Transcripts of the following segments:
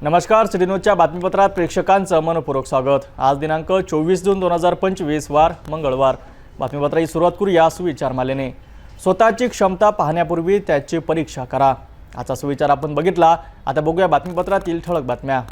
नमस्कार, सिटी न्यूजच्या बातमीपत्रात प्रेक्षकांचं मनपूर्वक स्वागत। आज दिनांक 24 जून 2025 वार मंगळवार। बातमीपत्राची सुरुवात करूया सुविचारमालेने। स्वतःची क्षमता पाहण्यापूर्वी त्याची परीक्षा करा। आजचा सुविचार आपण बघितला। आता बघूया बातमीपत्रातील ठळक बातम्या।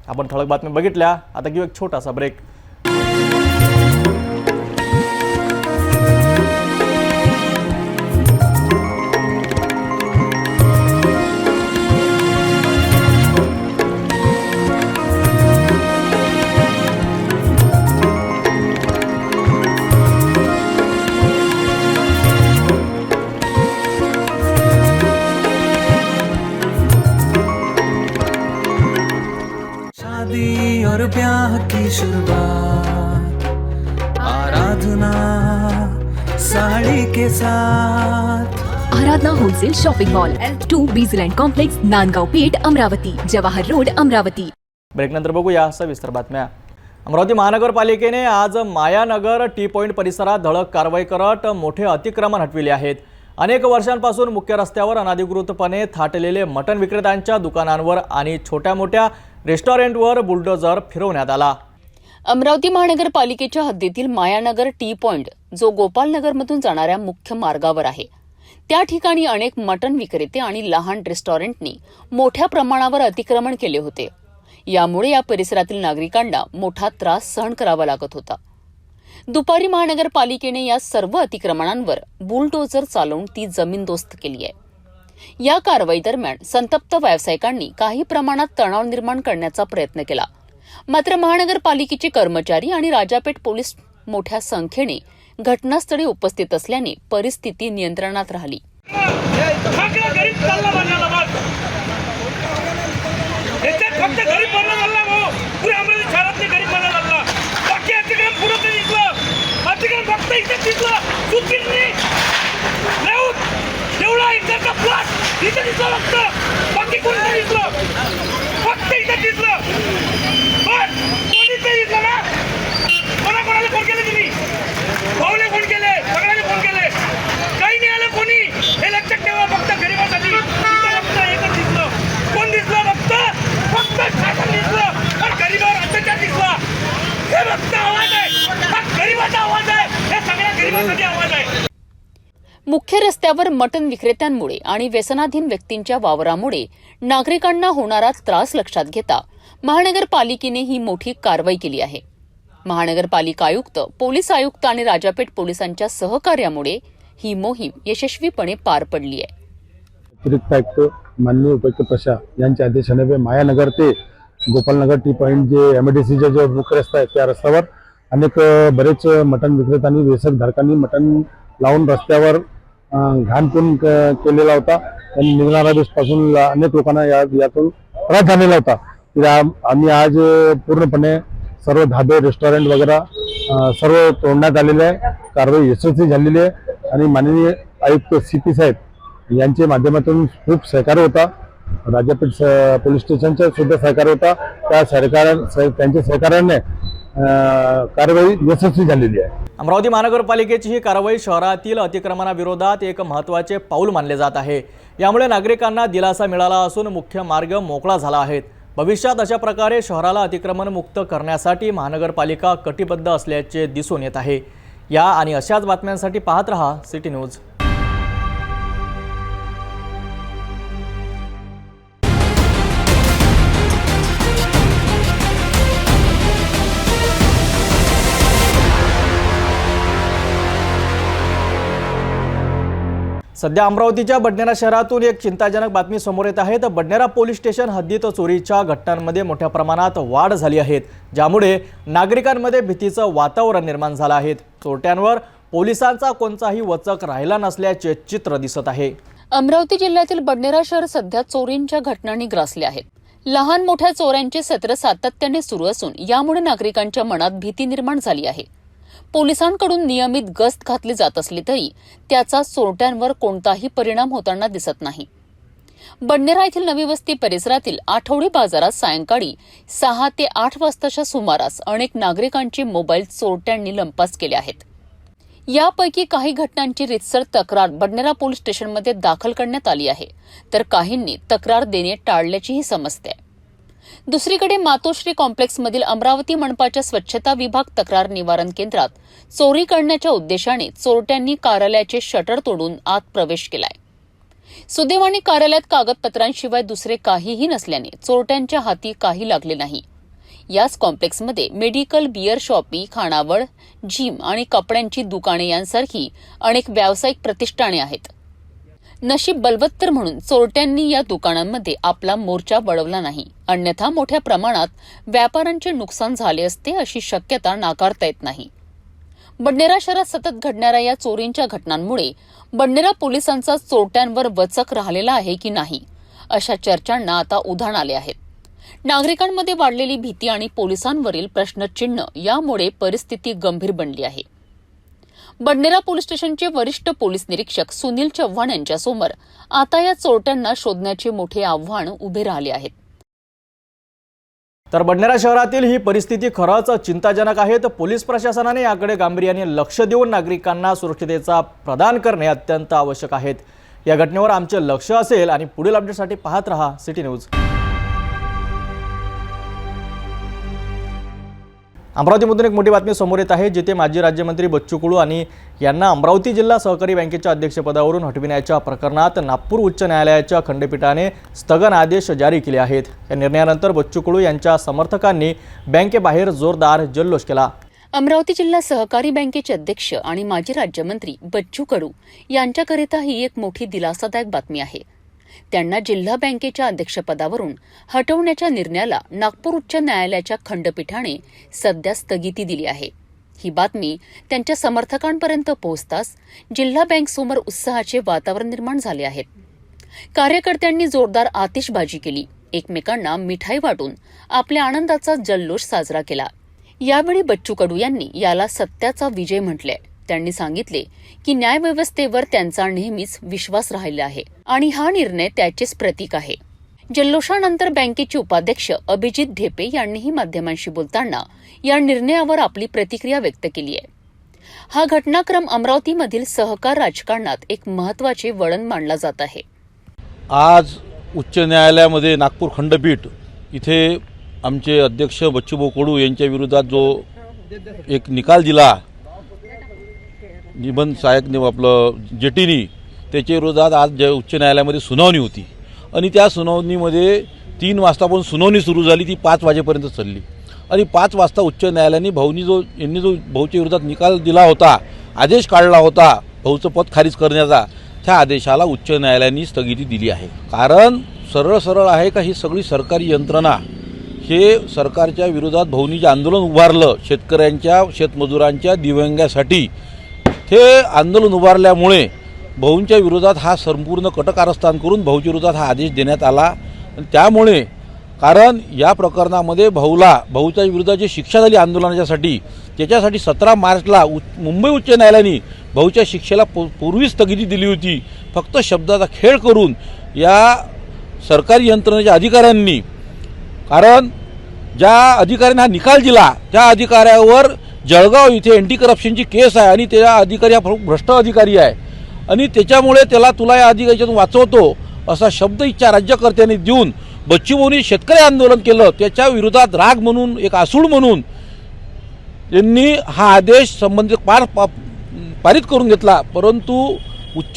आपण ठळक बातम्या बघितल्या। आता घेऊ एक छोटासा ब्रेक। और ब्याह की शुरुआत आराधना साड़ी के साथ। Aradhana wholesale shopping mall L2 बीझलँड complex, Nandgaon Peth, Amravati, Jawahar road, Amravati. Break नंतर बघूया सविस्तर बातम्या। अमरावती महानगरपालिकेने आज मायानगर टी पॉइंट परिसरात धडक कारवाई करत मोठे अतिक्रमण हटविले आहेत। अनेक वर्षांपासून मुख्य रस्त्यावर अनाधिकृतपणे थाटलेले मटण विक्रेत्यांच्या दुकानांवर आणि छोट्या-मोठ्या रेस्टॉरंटवर बुलडोजर फिरवण्यात आला। अमरावती महानगरपालिकेच्या हद्दीतील मायानगर टी पॉइंट, जो गोपालनगरमधून जाणाऱ्या मुख्य मार्गावर आहे, त्या ठिकाणी अनेक मटण विक्रेते आणि लहान रेस्टॉरंटनी मोठ्या प्रमाणावर अतिक्रमण केले होते। यामुळे या परिसरातील नागरिकांना मोठा त्रास सहन करावा लागत होता। दुपारी महानगरपालिकेने या सर्व अतिक्रमणांवर बुलडोजर चालवून ती जमीनदोस्त केली आहे। या कारवाई दरम्यान संतप्त व्यावसायिकांनी काही प्रमाणात तणाव निर्माण करण्याचा प्रयत्न केला, मात्र महानगरपालिकेचे कर्मचारी आणि राजापेठ पोलीस मोठ्या संख्येने घटनास्थळी उपस्थित असल्याने परिस्थिती नियंत्रणात राहिली। इथे दिसलं फक्त, बाकी कोणी नाही दिसलं, फक्त इथे दिसलं। पण कोणीच नाही दिसलं ना। कोणाला फोन केले तुम्ही? भाऊले फोन केले, सगळ्यांनी फोन केले, काही नाही आलं कोणी। हे लक्षात ठेवा, फक्त गरिबासाठी फक्त एकच दिसलं। कोण दिसलं? फक्त शासन दिसलं, पण गरिबावर अत्याचार दिसला। हे फक्त आवाज आहे, हा गरिबाचा आवाज आहे, हे सगळ्या गरिबासाठी आवाज आहे। मुख्य रस्त्यावर मटण विक्रेत्यांमुळे आणि व्यसनाधीन व्यक्तींच्या वावरामुळे नागरिकांना होणारा त्रास लक्षात घेता महानगरपालिकेने ही मोठी कारवाई केली आहे। महानगरपालिका आयुक्त, पोलीस आयुक्त आणि राजापेठ पोलिसांच्या सहकार्यामुळे ही मोहीम यशस्वीपणे पार पडली आहे। अतिरिक्त आयुक्त माननीय उपायुक्त प्रशा यांच्या आदेशाने मायानगर ते गोपालनगर टी पॉइंट जे एमआयडीसीचा जो मुख्य रस्ता आहे, त्या रस्त्यावर अनेक बरेच मटण विक्रेत्यांनी, व्यवसायधारकांनी मटण लावून रस्त्यावर घाणपून केलेला होता। त्यांनी निघणाऱ्या दिवसापासून अनेक लोकांना यातून त्रास झालेला होता। आम्ही आज पूर्णपणे सर्व धाबे, रेस्टॉरंट वगैरे सर्व तोडण्यात आलेले आहे। कारवाई यशस्वी झालेली आहे आणि माननीय आयुक्त सीपी साहेब यांच्या माध्यमातून खूप सहकार्य होता। राजापेठ पोलीस स्टेशनचा सुद्धा सहकार्य होता। त्यांच्या सहकार्याने कारवाई यशस्वी झालेली आहे। अमरावती महानगरपालिकेची ही कारवाई शहरातील अतिक्रमणाविरोधात एक महत्त्वाचे पाऊल मानले जात आहे। यामुळे नागरिकांना दिलासा मिळाला असून मुख्य मार्ग मोकळा झाला आहे। भविष्यात अशा प्रकारे शहराला अतिक्रमण मुक्त करण्यासाठी महानगरपालिका कटिबद्ध असल्याचे दिसून येत आहे। या आणि अशाच बातम्यांसाठी पाहत रहा सिटी न्यूज। सध्या अमरावतीच्या बडनेरा शहरातून एक चिंताजनक बातमी समोर येत आहे. तर बडनेरा पोलीस स्टेशन हद्दीत चोरीच्या घटनांमध्ये मोठ्या प्रमाणात वाढ झाली आहे, ज्यामुळे नागरिकांमध्ये भीतीचं वातावरण निर्माण झालं आहे. चोरट्यांवर पोलिसांचा कोणताही वचक राहिला नसल्याचे चित्र दिसत आहे. अमरावती जिल्ह्यातील बडनेरा शहर सध्या चोरींच्या घटनांनी ग्रासले आहेत. लहान मोठ्या चोऱ्यांचे सत्र सातत्याने सुरू असून यामुळे नागरिकांच्या मनात भीती निर्माण झाली आहे. पोलिसांकडून नियमित गस्त घातली जात असली तरी त्याचा चोरट्यांवर कोणताही परिणाम होताना दिसत नाही. बडनेरा येथील नवी वस्ती परिसरातील आठवडी बाजारात सायंकाळी 6 ते 8 वाजताच्या सुमारास अनेक नागरिकांचे मोबाईल चोरट्यांनी लंपास केले आहेत. यापैकी काही घटनांची रितसर तक्रार बडनेरा पोलीस स्टेशनमध्ये दाखल करण्यात आली आहे, तर काहींनी तक्रार देणे टाळल्याचीही समजते. दुसरीकडे मातोश्री कॉम्प्लेक्समधील अमरावती मनपाच्या स्वच्छता विभाग तक्रार निवारण केंद्रात चोरी करण्याच्या उद्देशाने चोरट्यांनी कार्यालयाचे शटर तोडून आत प्रवेश केलाय. सुदैवाने कार्यालयात कागदपत्रांशिवाय दुसरे काहीही नसल्याने चोरट्यांच्या हाती काही लागले नाही. याच कॉम्प्लेक्समध्ये मेडिकल, बियर शॉपी, खानावळ, जिम आणि कपड्यांची दुकाने यांसारखी अनेक व्यावसायिक प्रतिष्ठाने आहेत. नशीब बलवत्तर म्हणून चोरट्यांनी या दुकानांमध्ये आपला मोर्चा वळवला नाही, अन्यथा मोठ्या प्रमाणात व्यापाऱ्यांचे नुकसान झाले असते अशी शक्यता नाकारता येत नाही. बडनेरा शहरात सतत घडणाऱ्या या चोरींच्या घटनांमुळे बडनेरा पोलिसांचा चोरट्यांवर वचक राहिलेला आहे की नाही अशा चर्चांना आता उधाण आले आहेत. नागरिकांमध्ये वाढलेली भीती आणि पोलिसांवरील प्रश्नचिन्ह यामुळे परिस्थिती गंभीर बनली आहे. बडनेरा पोलीस स्टेशनचे वरिष्ठ पोलीस निरीक्षक सुनील चव्हाण यांच्यासमोर आता या चोरट्यांना शोधण्याचे मोठे आव्हान उभे राहिले आहेत. तर बडनेरा शहरातील ही परिस्थिती खरंच चिंताजनक आहे. तर पोलीस प्रशासनाने याकडे गांभीर्याने लक्ष देऊन नागरिकांना सुरक्षिततेचा प्रदान करणे अत्यंत आवश्यक आहे. या घटनेवर आमचे लक्ष असेल आणि पुढील अपडेटसाठी पाहत रहा सिटी न्यूज. अमरावतीमधून एक मोठी बातमी समोर येत आहे, जिथे माजी राज्यमंत्री बच्चू कडू आणि यांना अमरावती जिल्हा सहकारी बँकेच्या अध्यक्षपदावरून हटविण्याच्या प्रकरणात नागपूर उच्च न्यायालयाच्या खंडपीठाने स्थगन आदेश जारी केले आहेत. या निर्णयानंतर बच्चू कडू यांच्या समर्थकांनी बँकेबाहेर जोरदार जल्लोष केला. अमरावती जिल्हा सहकारी बँकेचे अध्यक्ष आणि माजी राज्यमंत्री बच्चू कडू यांच्याकरिता ही एक मोठी दिलासादायक बातमी आहे. त्यांना जिल्हा बँकेच्या अध्यक्षपदावरून हटवण्याच्या निर्णयाला नागपूर उच्च न्यायालयाच्या खंडपीठाने सध्या स्थगिती दिली आहे. ही बातमी त्यांच्या समर्थकांपर्यंत पोहोचताच जिल्हा बँकसमोर उत्साहाचे वातावरण निर्माण झाले आहे. कार्यकर्त्यांनी जोरदार आतिषबाजी केली, एकमेकांना मिठाई वाटून आपल्या आनंदाचा जल्लोष साजरा केला. यावेळी बच्चू कडू यांनी याला सत्याचा विजय म्हटले. त्यांनी सांगितले की न्यायव्यवस्थेवर त्यांचा नेहमीच विश्वास राहिला आहे आणि हा निर्णय त्याचेच प्रतीक आहे. जल्लोषानंतर बँकेचे उपाध्यक्ष अभिजित ढेपे यांनीही माध्यमांशी बोलताना या निर्णयावर आपली प्रतिक्रिया व्यक्त केली आहे. हा घटनाक्रम अमरावतीमधील सहकार राजकारणात एक महत्त्वाचे वळण मानला जात आहे. आज उच्च न्यायालयामध्ये नागपूर खंडपीठ इथे आमचे अध्यक्ष बच्चूभाऊ कडू यांच्या विरोधात जो एक निकाल दिला, निबंध सहाय्यक आपलं जेटीनी, त्याच्या विरोधात आज उच्च न्यायालयामध्ये सुनावणी होती आणि त्या सुनावणीमध्ये 3 वाजता पण सुनावणी सुरू झाली, ती 5 वाजेपर्यंत चालली आणि 5 वाजता उच्च न्यायालयाने यांनी जो भाऊच्या विरोधात निकाल दिला होता, आदेश काढला होता भाऊचं पद खारिज करण्याचा, त्या आदेशाला उच्च न्यायालयाने स्थगिती दिली आहे. कारण सरळ आहे का ही सगळी सरकारी यंत्रणा हे सरकारच्या विरोधात भाऊनी जे आंदोलन उभारलं शेतकऱ्यांच्या, शेतमजुरांच्या, दिव्यांगासाठी, हे आंदोलन उभारल्यामुळे भाऊंच्या विरोधात हा संपूर्ण कटकारस्थान करून भाऊच्या विरोधात हा आदेश देण्यात आला. आणि त्यामुळे कारण या प्रकरणामध्ये भाऊच्या विरोधात जी शिक्षा झाली आंदोलनाच्यासाठी, त्याच्यासाठी 17 मार्चला मुंबई उच्च न्यायालयाने भाऊच्या शिक्षेला पूर्वी स्थगिती दिली होती. फक्त शब्दाचा खेळ करून या सरकारी यंत्रणेच्या अधिकाऱ्यांनी, कारण ज्या अधिकाऱ्यांनी हा निकाल दिला त्या अधिकाऱ्यावर जळगाव इथे अँटी करप्शनची केस आहे आणि त्या अधिकारी हा भ्रष्ट अधिकारी आहे आणि त्याच्यामुळे तुला या अधिकाऱ्यातून वाचवतो असा शब्द इच्छा राज्यकर्त्यांनी देऊन बच्चूभाऊंनी शेतकरी आंदोलन केलं. त्याच्या विरोधात राग म्हणून, एक आसूड म्हणून त्यांनी हा आदेश संबंधित पारित करून घेतला. परंतु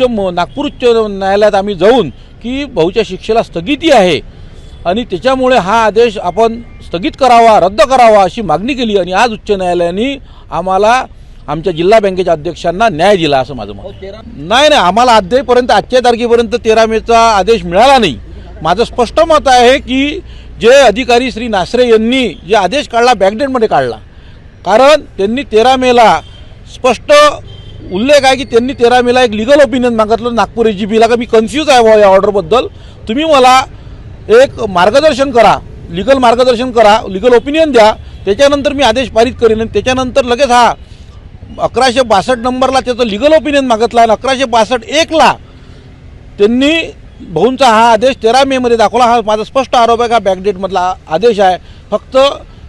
नागपूर उच्च न्यायालयात आम्ही जाऊन की भाऊच्या शिक्षेला स्थगिती आहे आणि त्याच्यामुळे हा आदेश आपण स्थगित करावा, रद्द करावा अशी मागणी केली आणि आज उच्च न्यायालयाने आम्हाला आमच्या जिल्हा बँकेच्या अध्यक्षांना न्याय दिला असं माझं मत आहे. नाही आम्हाला अद्यापर्यंत आजच्या तारखेपर्यंत 13 मेचा आदेश मिळाला नाही. माझं स्पष्ट मत आहे की जे अधिकारी श्री नासरे यांनी जे आदेश काढला बॅकडेटमध्ये काढला, कारण त्यांनी 13 मेला स्पष्ट उल्लेख आहे की त्यांनी 13 मेला एक लिगल ओपिनियन मागितलं नागपूर AGPला का मी कन्फ्यूज आहे या ऑर्डरबद्दल, तुम्ही मला एक मार्गदर्शन करा, लिगल मार्गदर्शन करा, लिगल ओपिनियन द्या, त्याच्यानंतर मी आदेश पारित करेन. आणि त्याच्यानंतर लगेच हा 1162 नंबरला त्याचं लिगल ओपिनियन मागितलं आणि 1162(1) त्यांनी भाऊंचा हा आदेश 13 मेमध्ये दाखवला. हा माझा स्पष्ट आरोप आहे का बॅकडेटमधला आदेश आहे. फक्त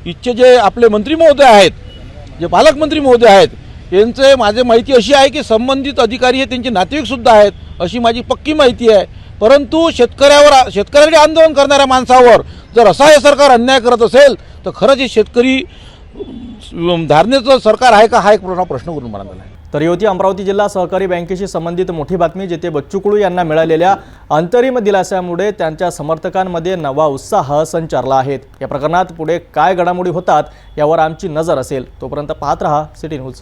इथचे जे आपले मंत्री महोदय आहेत, जे पालकमंत्री महोदय आहेत, यांचे माझे माहिती अशी आहे की संबंधित अधिकारी हे त्यांचे नातेवाईकसुद्धा आहेत अशी माझी पक्की माहिती आहे. परंतु शेतकऱ्यासाठी आंदोलन करणाऱ्या माणसावर जर असा हे सरकार अन्याय करत असेल तर खरंच हे शेतकरी धारणेचं सरकार आहे का, हा एक प्रश्न करून मला आहे. तर ही होती अमरावती जिल्हा सहकारी बँकेशी संबंधित मोठी बातमी, जिथे बच्चू कडू यांना मिळालेल्या अंतरिम दिलासामुळे त्यांच्या समर्थकांमध्ये नवा उत्साह संचारला आहे. या प्रकरणात पुढे काय घडामोडी होतात यावर आमची नजर असेल. तोपर्यंत पाहत रहा सिटी न्यूज.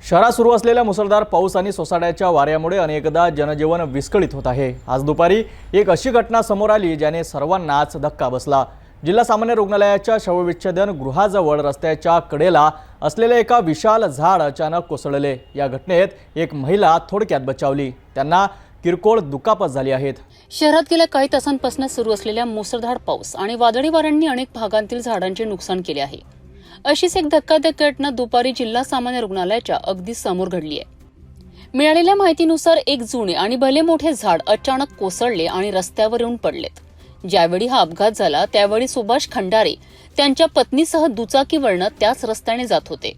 शहरात सुरू असलेल्या मुसळधार पाऊस आणि सोसाट्याच्या वाऱ्यामुळे अनेकदा जनजीवन विस्कळीत होत आहे. आज दुपारी एक अशी घटना समोर आली ज्याने सर्वांनाच धक्का बसला. जिल्हा सामान्य रुग्णालयाच्या शवविच्छेदन गृहाजवळ रस्त्याच्या कडेला असलेले एका विशाल झाड अचानक कोसळले. या घटनेत एक महिला थोडक्यात बचावली. त्यांना किरकोळ दुखापत झाली आहेत. शहरात गेल्या काही तासांपासून सुरू असलेल्या मुसळधार पाऊस आणि वादळी वाऱ्यांनी अनेक भागांतील झाडांचे नुकसान केले आहे. अशीच एक धक्कादायक घटना दुपारी जिल्हा सामान्य रुग्णालयाच्या अगदी समोर घडली आहे. मिळालेल्या माहितीनुसार एक जुने आणि भले मोठे झाड अचानक कोसळले आणि रस्त्यावर येऊन पडलेत. ज्यावेळी हा अपघात झाला त्यावेळी सुभाष खंडारे त्यांच्या पत्नीसह दुचाकीवरनं त्याच रस्त्याने जात होते.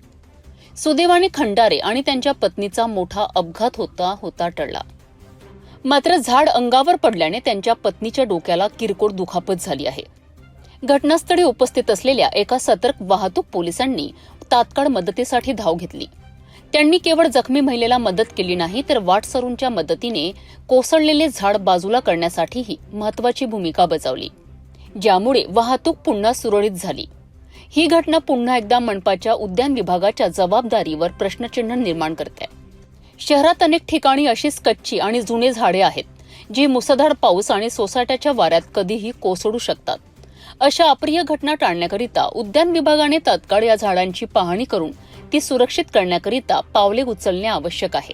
सुदैवाने खंडारे आणि त्यांच्या पत्नीचा मोठा अपघात होता टळला. मात्र झाड अंगावर पडल्याने त्यांच्या पत्नीच्या डोक्याला किरकोळ दुखापत झाली आहे. घटनास्थळी उपस्थित असलेल्या एका सतर्क वाहतूक पोलिसांनी तात्काळ मदतीसाठी धाव घेतली. त्यांनी केवळ जखमी महिलेला मदत केली नाही तर वाटसरूंच्या मदतीने कोसळलेले झाड बाजूला करण्यासाठीही महत्वाची भूमिका बजावली, ज्यामुळे वाहतूक पुन्हा सुरळीत झाली. ही घटना पुन्हा एकदा मनपाच्या उद्यान विभागाच्या जबाबदारीवर प्रश्नचिन्ह निर्माण करते. शहरात अनेक ठिकाणी अशीच कच्ची आणि जुने झाडे आहेत जी मुसळधार पाऊस आणि सोसाट्याच्या वाऱ्यात कधीही कोसळू शकतात. अशा अप्रिय घटना टाळण्याकरिता उद्यान विभागाने तात्काळ या झाडांची पाहणी करून ती सुरक्षित करण्याकरिता पावले उचलणे आवश्यक आहे.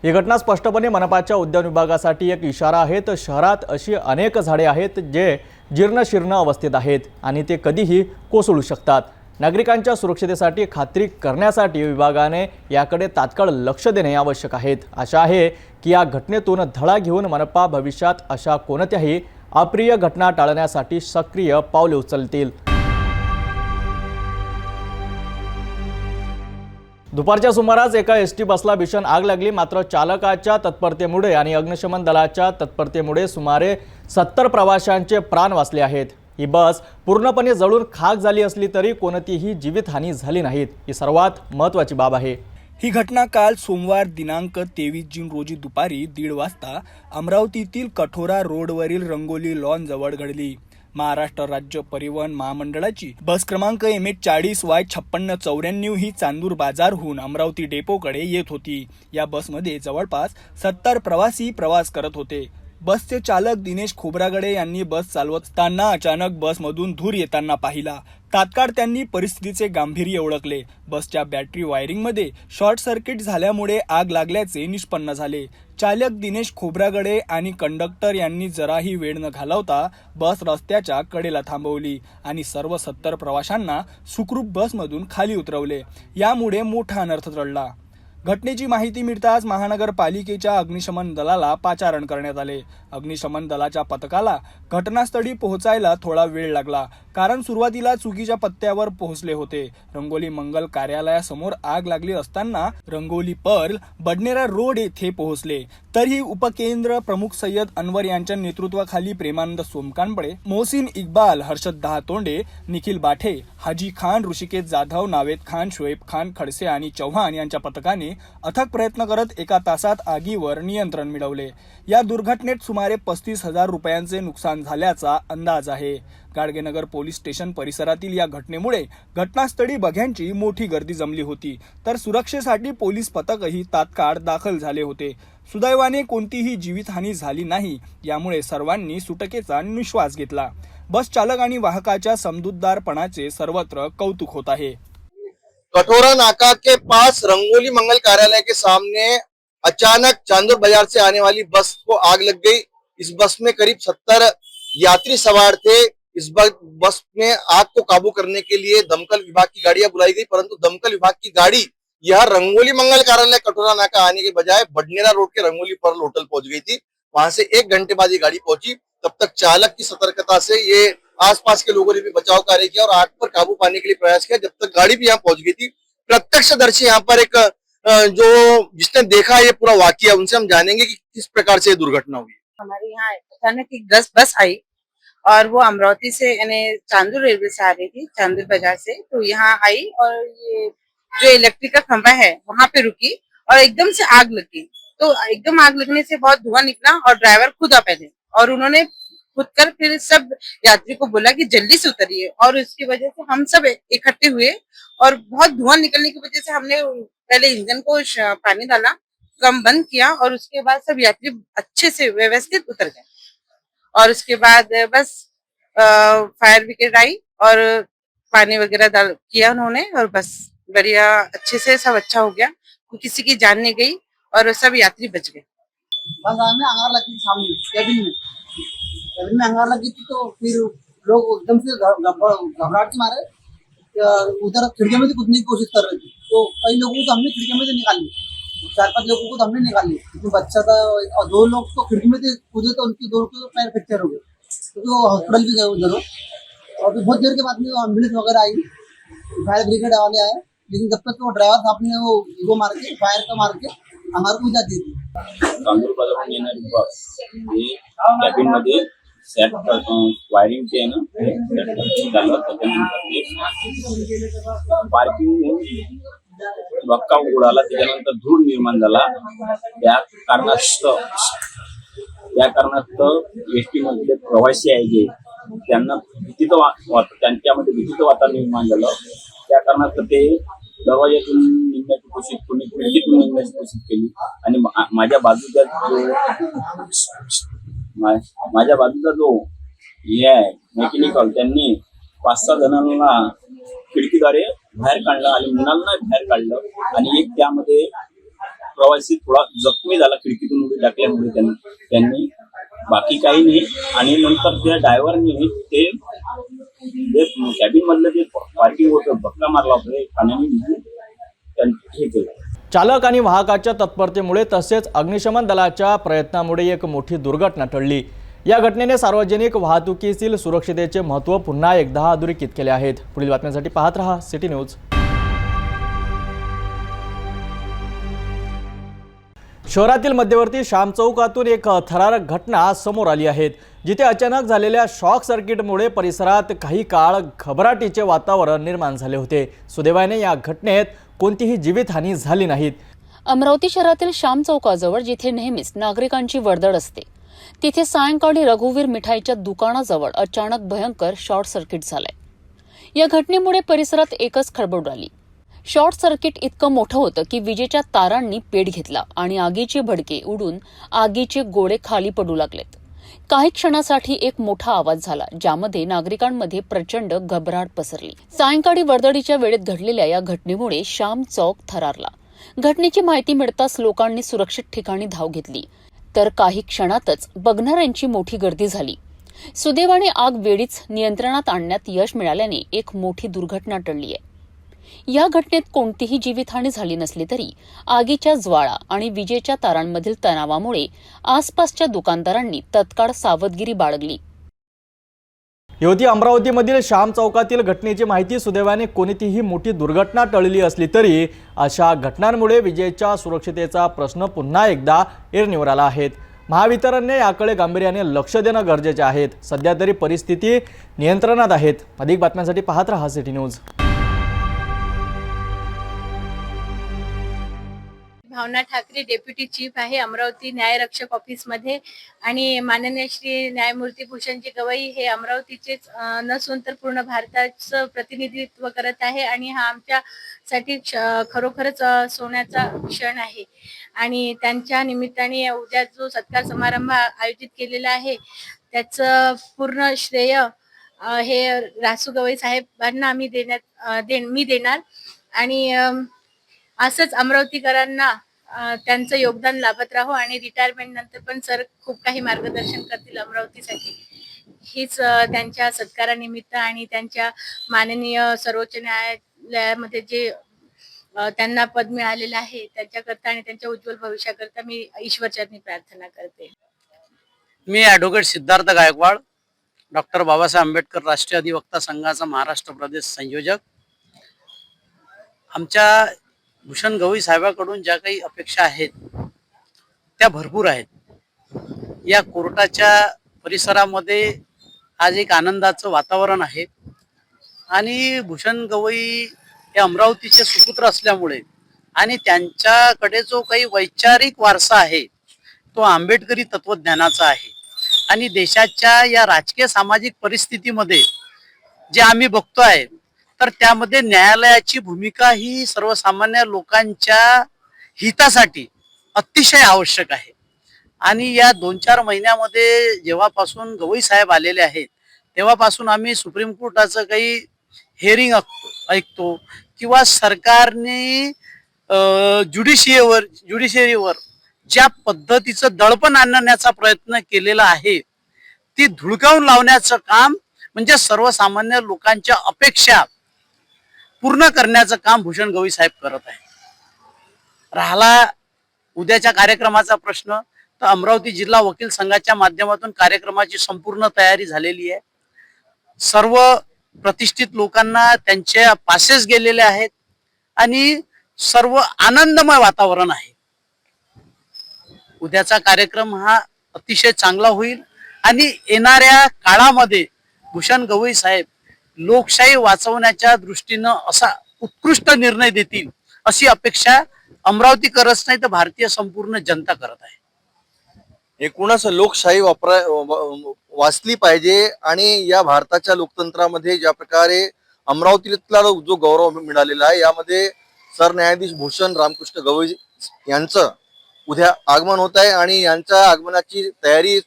ही घटना स्पष्टपणे मनपाच्या उद्यान विभागासाठी एक इशारा आहे. तर शहरात अशी अनेक झाडे आहेत जे जीर्ण अवस्थेत आहेत आणि ते कधीही कोसळू शकतात. नागरिकांच्या सुरक्षितेसाठी खात्री करण्यासाठी विभागाने याकडे तात्काळ लक्ष देणे आवश्यक आहे. आशा आहे की या घटनेतून धडा घेऊन मनपा भविष्यात अशा कोणत्याही अप्रिय घटना टाळण्यासाठी सक्रिय पावले उचलतील. दुपारच्या सुमारास एका एसटी बसला भीषण आग लागली. मात्र चालकाच्या तत्परतेमुळे आणि अग्निशमन दलाच्या तत्परतेमुळे सुमारे 70 प्रवाशांचे प्राण वाचले आहेत. ही बस पूर्णपणे जळून खाक झाली असली तरी कोणतीही जीवितहानी झाली नाही. ही सर्वात महत्त्वाची बाब आहे. ही घटना काल सोमवार दिनांक 23 जून रोजी दुपारी 1:30 वाजता अमरावतीतील कठोरा रोडवरील रंगोली लॉन जवळ घडली. महाराष्ट्र राज्य परिवहन महामंडळाची बस क्रमांक MH40Y5694 ही चांदूर बाजारहून अमरावती डेपोकडे येत होती. या बसमध्ये जवळपास 70 प्रवासी प्रवास करत होते. बसचे चालक दिनेश खोब्रागडे यांनी बस चालवत असताना अचानक बसमधून धूर येताना पाहिला. तात्काळ त्यांनी परिस्थितीचे गांभीर्य ओळखले. बसच्या बॅटरी वायरिंगमध्ये शॉर्ट सर्किट झाल्यामुळे आग लागल्याचे निष्पन्न झाले. चालक दिनेश खोब्रागडे आणि कंडक्टर यांनी जराही वेळ न घालवता बस रस्त्याच्या कडेला थांबवली आणि सर्व 70 प्रवाशांना सुखरूप बसमधून खाली उतरवले. यामुळे मोठा अनर्थ टळला. घटनेची माहिती मिळताच महानगरपालिकेच्या अग्निशमन दलाला पाचारण करण्यात आले. अग्निशमन दलाच्या पथकाला घटनास्थळी पोहोचायला थोडा वेळ लागला, कारण सुरुवातीला चुकीच्या पत्त्यावर पोहोचले होते. रंगोली मंगल कार्यालयासमोर आग लागली असताना रंगोली पर्ल बडनेरा रोड येथे पोहोचले. तरीही उपकेंद्र प्रमुख सय्यद अनवर यांच्या नेतृत्वाखाली प्रेमानंद सोमकांबळे, मोहसिन इक्बाल, हर्षद दहातोंडे, निखिल बाठे, हाजी खान, ऋषिकेश जाधव, नावेद खान, शोएब खान, खडसे आणि चव्हाण यांच्या पथकाने अथक प्रयत्न करत एका तासात आगीवर नियंत्रण मिळवले. या दुर्घटनेत सुमारे 35,000 रुपयांचे नुकसान झाल्याचा अंदाज आहे. गाडगेनगर पोलीस स्टेशन परिसरातील या घटनेमुळे घटनास्थळी बघ्यांची मोठी गर्दी जमली होती. तर सुरक्षेसाठी पोलीस पथकही तात्काळ दाखल झाले होते. सुदैवाने कोणतीही जीवितहानी झाली नाही. यामुळे सर्वांनी सुटकेचा निश्वास घेतला. बस चालक आणि वाहकाच्या समजूतदारपणाचे सर्वत्र कौतुक होत आहे. कटोरा नाका के पास रंगोली मंगल कार्यालय के सामने अचानक चांदूर बाजार से आने वाली बस को आग लग गई। इस बस में करीब 70 यात्री सवार थे। इस बस में आग को काबू करने के लिए दमकल विभाग की गाड़ियां बुलाई गई, परंतु दमकल विभाग की गाड़ी यह रंगोली मंगल कार्यालय कटोरा नाका आने के बजाय बडनेरा रोड के रंगोली पर्ल होटल पहुंच गई थी। वहां से 1 घंटे बाद ये गाड़ी पहुंची। तब तक चालक की सतर्कता से ये आसपास के लोगों ने भी बचाव कार्य किया और आग पर काबू पाने के लिए प्रयास किया, जब तक गाड़ी भी यहाँ पहुंच गई थी। प्रत्यक्षदर्शी यहाँ पर एक जो जिसने देखा ये पूरा वाकया, उनसे हम जानेंगे कि किस प्रकार से ये दुर्घटना हुई। हमारे यहाँ अचानक एक बस आई और वो अमरावती से यानी चांदूर रेलवे से आ रही थी, चांदूर बाजार से। तो यहाँ आई और ये जो इलेक्ट्रिक का खंभा है वहां पे रुकी और एकदम से आग लगी। तो एकदम आग लगने से बहुत धुआं निकला और ड्राइवर खुद आ पहले और उन्होंने खुद कर फिर सब यात्री को बोला कि जल्दी से उतरिए, और उसकी वजह से हम सब इकट्ठे हुए और बहुत धुआं निकलने की वजह से हमने पहले इंजन को पानी डाला, कम बंद किया और उसके बाद सब यात्री अच्छे से व्यवस्थित उतर गए। और उसके बाद बस फायर ब्रिगेड आई और पानी वगैरह डाल किया उन्होंने और बस बढ़िया अच्छे से सब अच्छा हो गया, किसी की जान नहीं गई और सब यात्री बच गए। बस हमें अंगार लगी सामने कैबिन में अंगार लगी थी, तो फिर लोग एकदम से घबराहट के मारे उधर खिड़की में कूदने की कोशिश कर रहे थे। तो कई लोगों को हमने खिड़की में से निकाली, 4-5 लोगों को तो हमने निकाली। तो बच्चा था और 2 लोग तो खिड़की में से कूदे, तो उनके 2 के पैर फ्रैक्चर हो गए, तो हॉस्पिटल भी गए उधर। और फिर बहुत देर के बाद में एम्बुलेंस वगैरह आई, फायर ब्रिगेड वाले आए, लेकिन जब तक वो ड्राइवर साहब ने वो मार के फायर का मार के हमारे को दी थी। चांदूर बाजारातून येणारी बस ही कॅबिन मध्ये सेट वायरिंग जे आहे ना झालं, त्याच्यानंतर पार्किंग धक्का उडाला, त्याच्यानंतर धूर निर्माण झाला। त्या कारणास्तव एसटी मधले प्रवासी आहे जे त्यांना त्यांच्यामध्ये भीतीचं वातावरण निर्माण झालं। त्या कारणास्तव ते दरवाजातून निघण्याची कोशिश, कोणी खिडकीतून निघण्याची कोशिश केली आणि माझ्या बाजूचा जो हे आहे मेकॅनिकल, त्यांनी 5-6 जणांना खिडकीद्वारे बाहेर काढलं आणि मुलांना बाहेर काढलं आणि एक त्यामध्ये प्रवासी थोडा जखमी झाला खिडकीतून उडी टाकल्यामुळे त्यांनी बाकी काही नाही। आणि नंतर त्या ड्रायव्हरने ते कॅबिन मधलं जे पार्किंग होतं धक्का मारला होता, पाण्याने हे केलं। चालक आणि वाहकाच्या तत्परतेमुळे तसेच अग्निशमन दलाच्या प्रयत्नामुळे एक मोठी दुर्घटना टळली। या घटनेने सार्वजनिक वाहतुकीतील सुरक्षिततेचे महत्त्व पुन्हा एकदा अधोरेखित केले आहेत। पुढील बातम्यांसाठी पाहत रहा सिटी न्यूज। शहरातील मध्यवर्ती श्याम चौकातून एक थरारक घटना समोर आली आहे, जिथे अचानक झालेल्या शॉक सर्किटमुळे परिसरात काही काळ घबराटीचे वातावरण निर्माण झाले होते। सुदैवाने या घटनेत कोणतीही जीवितहानी झाली नाही। अमरावती शहरातील श्याम चौकाजवळ जिथे नेहमीच नागरिकांची वर्दळ असते, तिथे सायंकाळी रघुवीर मिठाईच्या दुकानाजवळ अचानक भयंकर शॉर्ट सर्किट झालंय। या घटनेमुळे परिसरात एकच खळबळ उडाली। शॉर्ट सर्किट इतकं मोठं होतं की विजेच्या तारांनी पेट घेतला आणि आगीचे भडके उडून आगीचे गोळे खाली पडू लागलेत। काही क्षणासाठी एक मोठा आवाज झाला, ज्यामध्ये नागरिकांमध्ये प्रचंड घबराट पसरली। सायंकाळी वर्दळीच्या वेळेत घडलेल्या या घटनेमुळे श्याम चौक थरारला। घटनेची माहिती मिळताच लोकांनी सुरक्षित ठिकाणी धाव घेतली, तर काही क्षणातच बघणाऱ्यांची मोठी गर्दी झाली। सुदैवाने आग वेळीच नियंत्रणात आणण्यात यश मिळाल्याने एक मोठी दुर्घटना टळली आहे। या घटनेत कोणतीही जीवितहानी झाली नसली तरी आगीच्या ज्वाळा आणि विजेच्या तारांमधील तणावामुळे आसपासच्या दुकानदारांनी तत्काळ सावधगिरी बाळगली। ही होती अमरावतीमधील श्याम चौकातील घटनेची माहिती. सुदैवाने कोणतीही मोठी दुर्घटना टळली असली तरी अशा घटनांमुळे विजेच्या सुरक्षितेचा प्रश्न पुन्हा एकदा ऐरणीवर आला आहे. महावितरणने याकडे गांभीर्याने लक्ष देणं गरजेचे आहे. सध्या तरी परिस्थिती नियंत्रणात आहे. अधिक बातम्यांसाठी पाहत रहा सिटी न्यूज. भावना ठाकरे डेप्युटी चीफ आहे अमरावती न्यायरक्षक ऑफिसमध्ये आणि माननीय श्री न्यायमूर्ती भूषणजी गवई हे अमरावतीचेच नसून तर पूर्ण भारताचं प्रतिनिधित्व करत आहे आणि हा आमच्यासाठी खरोखरच सोन्याचा क्षण आहे. आणि त्यांच्या निमित्ताने उद्या जो सत्कार समारंभ आयोजित केलेला आहे त्याचं पूर्ण श्रेय हे रासू गवई साहेबांना मी देणार. आणि असंच अमरावतीकरांना त्यांचं योगदान लाभत राहो आणि रिटायरमेंट नंतर पण सर खूप काही मार्गदर्शन करतील अमरावतीसाठी. हीच त्यांच्या सत्कारानिमित्त आणि त्यांच्या माननीय सर्वोच्च न्यायालयामध्ये जे त्यांना पद मिळालेलं आहे त्याच्याकरता आणि त्यांच्या उज्ज्वल भविष्याकरता मी ईश्वरचरणी प्रार्थना करते. मी ॲडव्होकेट सिद्धार्थ गायकवाड, डॉक्टर बाबासाहेब आंबेडकर राष्ट्रीय अधिवक्ता संघाचा महाराष्ट्र प्रदेश संयोजक. आमच्या भूषण गवई साहेबांकडून ज्या काही अपेक्षा आहेत त्या भरपूर आहेत. या कोर्टाच्या परिसरामध्ये आज एक आनंदाचं वातावरण आहे आणि भूषण गवई हे अमरावतीचे सुपुत्र असल्यामुळे आणि त्यांच्याकडे जो काही वैचारिक वारसा आहे तो आंबेडकरी तत्वज्ञानाचा आहे. आणि देशाच्या या राजकीय सामाजिक परिस्थितीमध्ये जे आम्ही बघतोय तर त्यामध्ये न्यायालयाची भूमिका ही सर्वसामान्य लोकांच्या हितासाठी अतिशय आवश्यक आहे. आणि या 2-4 महिन्यामध्ये जेव्हापासून गवई साहेब आलेले आहेत तेव्हापासून आम्ही सुप्रीम कोर्टाचं काही हिअरिंग ऐकतो किंवा सरकारने ज्युडिशियरीवर ज्या पद्धतीचं दडपण आणण्याचा प्रयत्न केलेला आहे ती धुळकावून लावण्याचं काम म्हणजे सर्वसामान्य लोकांच्या अपेक्षा पूर्ण करण्याचं काम भूषण गवई साहेब करत आहे. राहिला उद्याच्या कार्यक्रमाचा प्रश्न तर अमरावती जिल्हा वकील संघाच्या माध्यमातून कार्यक्रमाची संपूर्ण तयारी झालेली आहे. सर्व प्रतिष्ठित लोकांना त्यांच्या पासेस गेलेले आहेत आणि सर्व आनंदमय वातावरण आहे. उद्याचा कार्यक्रम हा अतिशय चांगला होईल आणि येणाऱ्या काळामध्ये भूषण गवई साहेब लोकशाही वाचवण्याच्या दृष्टीनं असा उत्कृष्ट निर्णय देतील अशी अपेक्षा अमरावती करत नाही तर भारतीय संपूर्ण जनता करत आहे. एकूणच लोकशाही वाचली पाहिजे आणि या भारताच्या लोकतंत्रामध्ये ज्या प्रकारे अमरावतीला जो गौरव मिळालेला आहे यामध्ये सरन्यायाधीश भूषण रामकृष्ण गवई यांचं उद्या आगमन होत आहे आणि यांच्या आगमनाची तयारी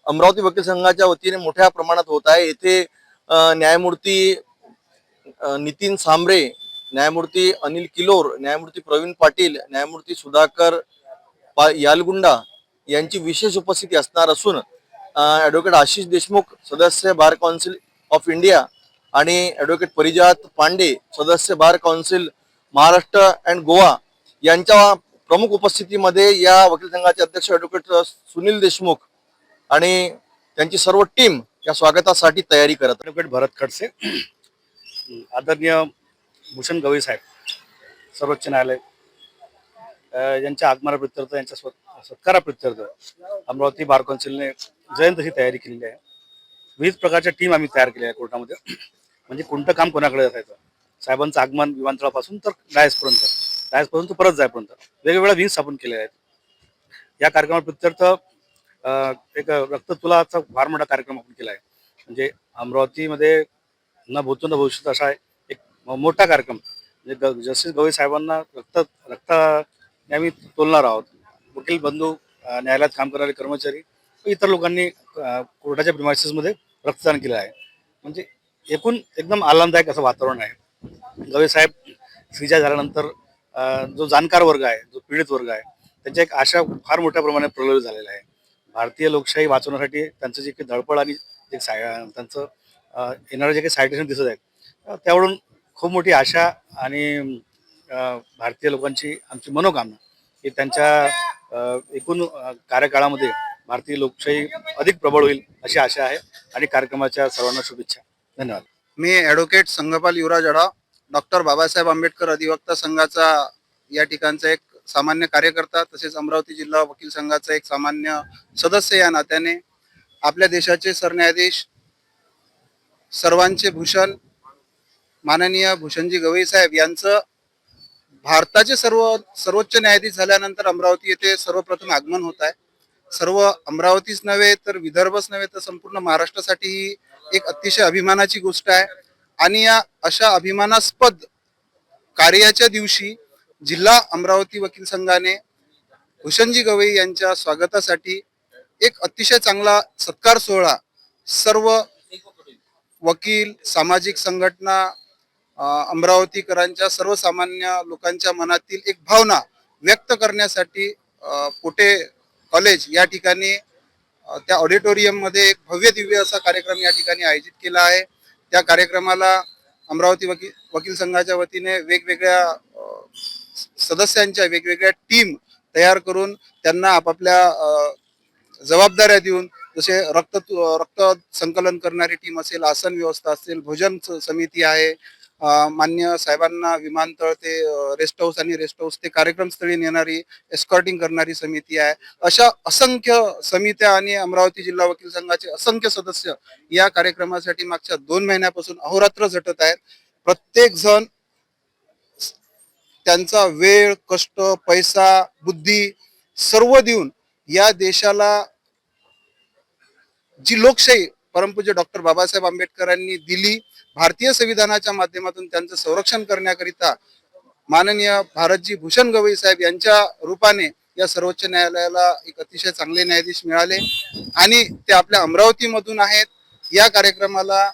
अमरावती वकील संघाच्या वतीने मोठ्या प्रमाणात होत आहे. येथे न्यायमूर्ती नितीन सांबरे, न्यायमूर्ती अनिल किलोर, न्यायमूर्ती प्रवीण पाटील, न्यायमूर्ती सुधाकर यालगुंडा यांची विशेष उपस्थिती असणार असून ॲडव्होकेट आशिष देशमुख सदस्य बार काउन्सिल ऑफ इंडिया आणि ॲडव्होकेट परिजात पांडे सदस्य bar council Maharashtra and Goa यांच्या प्रमुख उपस्थितीमध्ये या वकील संघाचे अध्यक्ष ॲडव्होकेट सुनील देशमुख आणि त्यांची सर्व टीम या स्वागतासाठी तयारी करत. ॲडव्होकेट भरत खडसे, आदरणीय भूषण गवई साहेब सर्वोच्च न्यायालय यांच्या आगमनाप्रित्यर्थ यांच्या सत्काराप्रित्यर्थ अमरावती बार काउन्सिलने जयंत ही तयारी केलेली आहे. विविध प्रकारच्या टीम आम्ही तयार केल्या आहे कोर्टामध्ये. म्हणजे कोणतं काम कोणाकडे असायचं, साहेबांचं आगमन विमानतळापासून तर डायसपर्यंत परत जायपर्यंत वेगवेगळ्या विंग्स आपण केलेल्या आहेत. या कार्यक्रमाप्रित्यर्थ एक रक्ततुलाचा फार मोठा कार्यक्रम आपण केला आहे. म्हणजे अमरावतीमध्ये न भूतो न भविष्यात असा एक मोठा कार्यक्रम म्हणजे जस्टिस गवई साहेबांना रक्ताने आम्ही तोलणार आहोत. वकील बंधू, न्यायालयात काम करणारे कर्मचारी, इतर लोकांनी कोर्टाच्या प्रिमायसेसमध्ये रक्तदान केलं आहे. म्हणजे एकूण एकदम आनंददायक असं वातावरण आहे. गवई साहेब श्रीजा झाल्यानंतर जो जाणकार वर्ग आहे, जो पीडित वर्ग आहे, त्यांच्या एक आशा फार मोठ्या प्रमाणात प्रलंबित झालेला आहे. भारतीय लोकशाही वाचवण्यासाठी त्यांचं जे काही धडपड आणि त्यांचं येणारं जे काही सायटेशन दिसत आहेत त्यावरून खूप मोठी आशा आणि भारतीय लोकांची आमची मनोकामना की त्यांच्या एकूण कार्यकाळामध्ये भारतीय लोकशाही अधिक प्रबळ होईल अशी आशा आहे आणि कार्यक्रमाच्या सर्वांना शुभेच्छा. धन्यवाद. मी ॲडव्होकेट संगपाल युवराज अढा, डॉक्टर बाबासाहेब आंबेडकर अधिवक्ता संघाचा या ठिकाणचा एक सामान्य कार्यकर्ता, तसेच अमरावती जिल्हा वकील संघाचा एक सामान्य सदस्य या नात्याने आपल्या देशाचे सरन्यायाधीश सर्वांचे भूषण माननीय भूषणजी गवई साहेब यांचं भारताचे सर्वोच्च न्यायाधीश झाल्यानंतर अमरावती येथे सर्वप्रथम आगमन होत आहे. सर्व अमरावतीच नव्हे तर विदर्भच नव्हे तर संपूर्ण महाराष्ट्रासाठी ही एक अतिशय अभिमानाची गोष्ट आहे. आणि या अशा अभिमानास्पद कार्याच्या दिवशी जिल्हा अमरावती वकील संघाने भूषणजी गवई यांच्या स्वागतासाठी एक अतिशय चांगला सत्कार सोहळा सर्व वकील, सामाजिक संघटना, अमरावतीकरांच्या सर्वसामान्य लोकांच्या मनातील एक भावना व्यक्त करण्यासाठी पोटे कॉलेज या ठिकाणी त्या ऑडिटोरियम मध्ये एक भव्य दिव्य असा कार्यक्रम या ठिकाणी आयोजित केला आहे. त्या कार्यक्रमाला अमरावती वकील संघाच्या वतीने वेगवेगळ्या सदस्यांच्या वेगवेगळ्या टीम तयार करून त्यांना आपापल्या जबाबदाऱ्या देऊन, जसे रक्त संकलन करणारी टीम असेल, आसन व्यवस्था असेल, भोजन समिती आहे, मान्य साहेबांना विमानतळ ते रेस्ट हाऊस आणि रेस्ट हाऊस ते कार्यक्रमस्थळी नेणारी एस्कॉर्टिंग करणारी समिती आहे. अशा असंख्य समित्या आणि अमरावती जिल्हा वकील संघाचे असंख्य सदस्य या कार्यक्रमासाठी मागच्या 2 महिन्यापासून अहोरात्र झटत आहेत. प्रत्येक जण त्यांचा वेळ, कष्ट, पैसा, बुद्धी सर्व देऊन या देशाला जी लोकशाही परमपूज्य डॉक्टर बाबासाहेब आंबेडकरांनी दिली, भारतीय संविधानाच्या माध्यमातून त्यांचं संरक्षण करण्याकरिता माननीय भारतजी भूषण गवई साहेब यांच्या रूपाने या सर्वोच्च न्यायालयाला एक अतिशय चांगले न्यायाधीश मिळाले आणि ते आपल्या अमरावतीमधून आहेत. या कार्यक्रमाला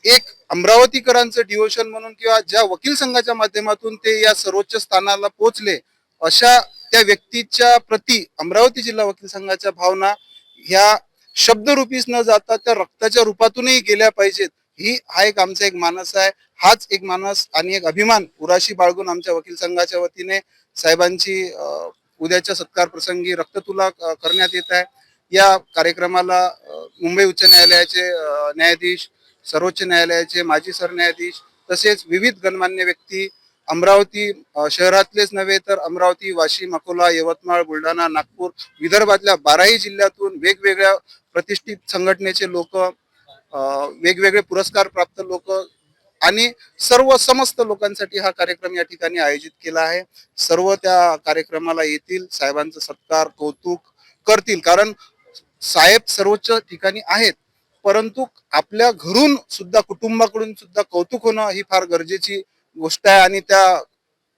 एक अमरावतीकरांचं डिवोशन म्हणून किंवा ज्या वकील संघाच्या माध्यमातून ते या सर्वोच्च स्थानाला पोहोचले अशा त्या व्यक्तीच्या प्रती अमरावती जिल्हा वकील संघाच्या भावना ह्या शब्दरूपीच न जाता त्या रक्ताच्या रूपातूनही गेल्या पाहिजेत. हा एक आमचा एक मानस आहे. हाच एक मानस आणि एक अभिमान उराशी बाळगून आमच्या वकील संघाच्या वतीने साहेबांची उद्याच्या सत्कार प्रसंगी रक्ततुला करण्यात येत आहे. या कार्यक्रमाला मुंबई उच्च न्यायालयाचे न्यायाधीश, सर्वोच्च न्यायालयाचे माजी सरन्यायाधीश तसेच विविध गणमान्य व्यक्ती, अमरावती शहरातलेच नव्हे तर अमरावती, वाशिम, अकोला, यवतमाळ, बुलढाणा, नागपूर, विदर्भातल्या 12ही जिल्ह्यातून वेगवेगळ्या प्रतिष्ठित संघटनेचे लोक, वेगवेगळे पुरस्कार प्राप्त लोक आणि समस्त लोकांसाठी हा कार्यक्रम या ठिकाणी आयोजित केला आहे. सर्व त्या कार्यक्रमाला येतील, साहेबांचा सत्कार, कौतुक करतील. कारण साहेब सर्वोच्च ठिकाणी आहेत, परंतु आपल्या घरून सुद्धा, कुटुंबाकडून सुद्धा कौतुक होणं ही फार गरजेची गोष्ट आहे. आणि त्या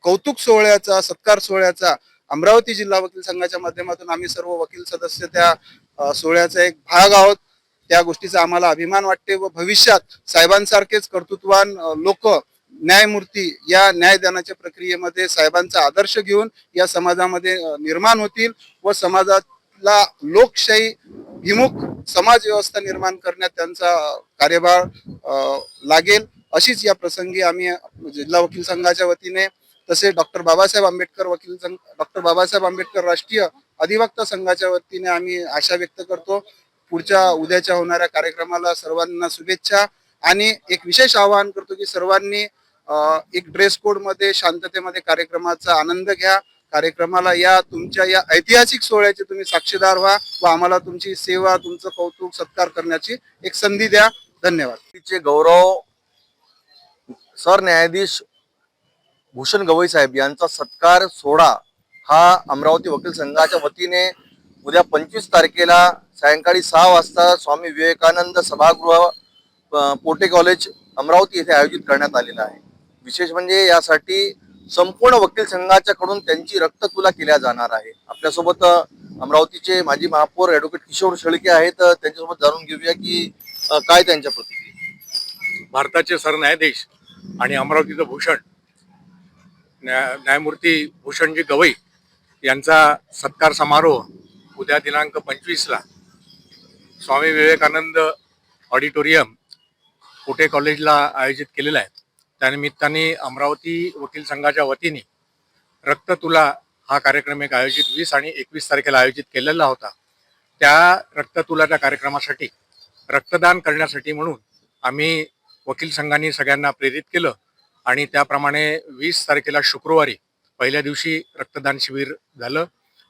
कौतुक सोहळ्याचा, सत्कार सोहळ्याचा अमरावती जिल्हा वकील संघाच्या माध्यमातून आम्ही सर्व वकील सदस्य त्या सोहळ्याचा एक भाग आहोत. त्या गोष्टीचा आम्हाला अभिमान वाटते व भविष्यात साहेबांसारखेच कर्तृत्ववान लोक, न्यायमूर्ती या न्यायदानाच्या प्रक्रियेमध्ये साहेबांचा आदर्श घेऊन या समाजामध्ये निर्माण होतील व समाजाला लोकशाही विमुख समाज व्यवस्था निर्माण करण्यात त्यांचा कार्यभार लागेल. अशीच या प्रसंगी आम्ही जिल्हा वकील संघाच्या वतीने तसे डॉक्टर बाबासाहेब आंबेडकर राष्ट्रीय अधिवक्ता संघाच्या वतीने आम्ही आशा व्यक्त करतो. पुढच्या उद्याच्या होणाऱ्या कार्यक्रमाला सर्वांना शुभेच्छा आणि एक विशेष आवाहन करतो की सर्वांनी एक ड्रेस कोड मध्ये शांततेमध्ये कार्यक्रमाचा आनंद घ्या. कार्यक्रमाला या तुमच्या या ऐतिहासिक सोहळ्याचे तुम्ही साक्षीदार व्हा व आम्हाला तुमची सेवा, तुमचं कौतुक, सत्कार करण्याची एक संधी द्या. धन्यवाद. तिचे गौरव सरन्यायाधीश भूषण गवई साहेब यांचा सत्कार सोहळा हा अमरावती वकील संघाच्या वतीने उद्या 25 तारखेला सायंकाळी 6 वाजता स्वामी विवेकानंद सभागृह, पोटे कॉलेज अमरावती येथे आयोजित करण्यात आलेला आहे. विशेष म्हणजे यासाठी संपूर्ण वकील संघाच्याकडून त्यांची रक्ततुला केल्या जाणार आहे. आपल्यासोबत अमरावतीचे माजी महापौर ॲडव्होकेट किशोर शेळके आहेत. त्यांच्यासोबत जाणून घेऊया की काय त्यांच्या प्रतिक्रिया. भारताचे सरन्यायाधीश आणि अमरावतीचं भूषण न्यायमूर्ती भूषणजी गवई यांचा सत्कार समारोह उद्या दिनांक 25ला स्वामी विवेकानंद ऑडिटोरियम पोटे कॉलेजला आयोजित केलेला आहे. त्यानिमित्ताने अमरावती वकील संघाच्या वतीने रक्ततुला हा कार्यक्रम एक आयोजित 20 आणि 21 तारखेला आयोजित केलेला होता. त्या रक्ततुलाच्या कार्यक्रमासाठी रक्तदान करण्यासाठी म्हणून आम्ही वकील संघाने सगळ्यांना प्रेरित केलं आणि त्याप्रमाणे 20 तारखेला शुक्रवारी पहिल्या दिवशी रक्तदान शिबिर झालं